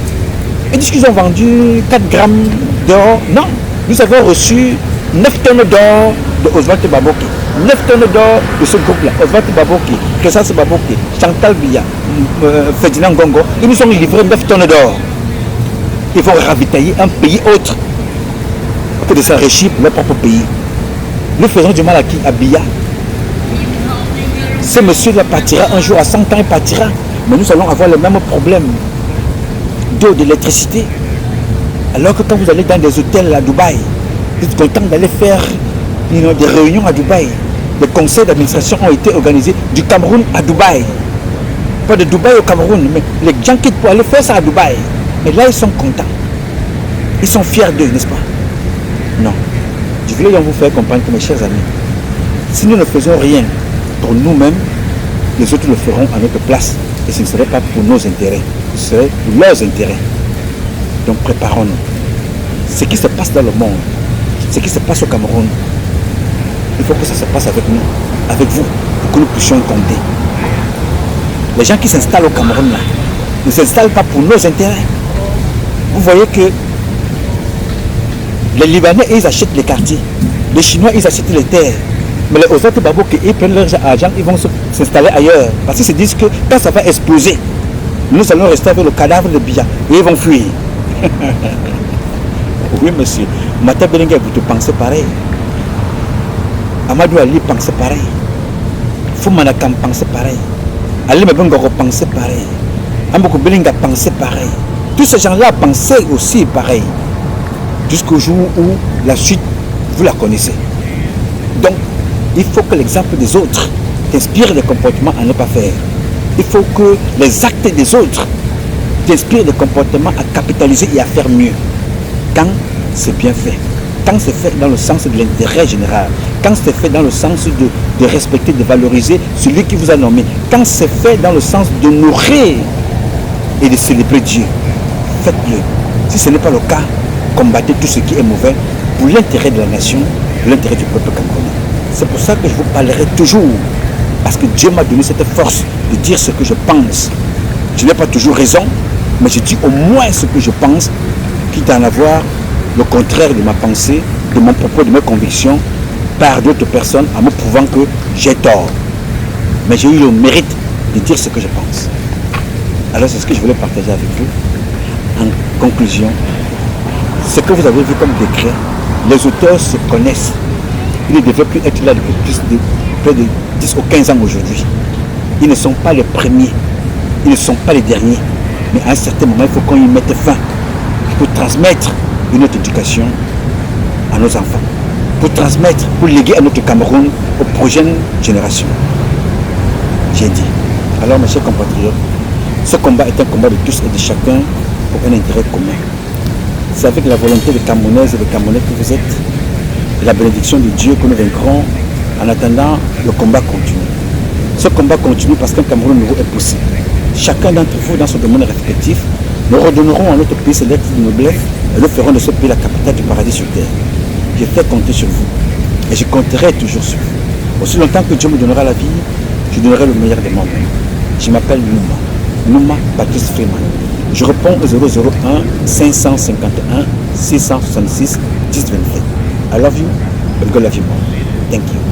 Ils disent qu'ils ont vendu 4 grammes d'or. Non, nous avons reçu 9 tonnes d'or de Oswald Baboké. 9 tonnes d'or de ce groupe-là. Oswald Baboké, Kessas Baboké, Chantal Biya, Ferdinand Gongo. Ils nous ont livré 9 tonnes d'or. Ils vont ravitailler un pays autre que de s'enrichir pour leur propre pays. Nous faisons du mal à qui? À Biya. Ce monsieur-là partira un jour, à 100 ans, il partira. Mais nous allons avoir le même problème d'eau, d'électricité. Alors que quand vous allez dans des hôtels à Dubaï, vous êtes content d'aller faire des réunions à Dubaï. Les conseils d'administration ont été organisés du Cameroun à Dubaï. Pas de Dubaï au Cameroun, mais les gens quittent pour aller faire ça à Dubaï. Mais là, ils sont contents. Ils sont fiers d'eux, n'est-ce pas? Non. Je voulais vous faire comprendre que, mes chers amis, si nous ne faisons rien pour nous-mêmes, les autres le feront à notre place. Et ce ne serait pas pour nos intérêts, ce serait pour leurs intérêts. Donc préparons-nous. Ce qui se passe dans le monde, ce qui se passe au Cameroun, il faut que ça se passe avec nous, avec vous, pour que nous puissions compter. Les gens qui s'installent au Cameroun là, ne s'installent pas pour nos intérêts. Vous voyez que les Libanais, ils achètent les quartiers. Les Chinois, ils achètent les terres. Mais les Oswald Baboké, ils prennent leur argent, ils vont s'installer ailleurs. Parce qu'ils se disent que quand ça va exploser, nous allons rester avec le cadavre de Biya. Et ils vont fuir. Oui, monsieur. Mata Belenga, vous te pensez pareil. Amadou Ali pensait pareil. Foumanakam pensait pareil. Ali Mabengoro pensait pareil. Amboko Belenga pensait pareil. Tous ces gens-là pensaient aussi pareil. Jusqu'au jour où la suite, vous la connaissez. Donc, il faut que l'exemple des autres t'inspire des comportements à ne pas faire. Il faut que les actes des autres t'inspirent des comportements à capitaliser et à faire mieux. Quand c'est bien fait, quand c'est fait dans le sens de l'intérêt général, quand c'est fait dans le sens de respecter, de valoriser celui qui vous a nommé, quand c'est fait dans le sens de nourrir et de célébrer Dieu, faites-le. Si ce n'est pas le cas, combattez tout ce qui est mauvais pour l'intérêt de la nation, pour l'intérêt du peuple camerounais. C'est pour ça que je vous parlerai toujours, parce que Dieu m'a donné cette force de dire ce que je pense. Je n'ai pas toujours raison, mais je dis au moins ce que je pense, quitte à en avoir le contraire de ma pensée, de mon propos, de mes convictions, par d'autres personnes, en me prouvant que j'ai tort. Mais j'ai eu le mérite de dire ce que je pense. Alors c'est ce que je voulais partager avec vous. En conclusion, ce que vous avez vu comme décret, les auteurs se connaissent. Ils ne devaient plus être là depuis près de 10 ou 15 ans aujourd'hui. Ils ne sont pas les premiers, ils ne sont pas les derniers. Mais à un certain moment, il faut qu'on y mette fin pour transmettre une autre éducation à nos enfants, pour transmettre, pour léguer à notre Cameroun aux prochaines générations. J'ai dit. Alors mes chers compatriotes, ce combat est un combat de tous et de chacun pour un intérêt commun. C'est avec la volonté des Camerounaises et des Camerounais que vous êtes, et la bénédiction de Dieu que nous vaincrons. En attendant, le combat continue. Ce combat continue parce qu'un Cameroun nouveau est possible. Chacun d'entre vous, dans son domaine respectif, nous redonnerons à notre pays ses lettres de noblesse et nous ferons de ce pays la capitale du paradis sur terre. Je fais compter sur vous et je compterai toujours sur vous. Aussi longtemps que Dieu me donnera la vie, je donnerai le meilleur de moi-même. Je m'appelle Nouma Patrice Freeman. Je réponds au 001 551 666 1027. I love you, but God love you more. Thank you.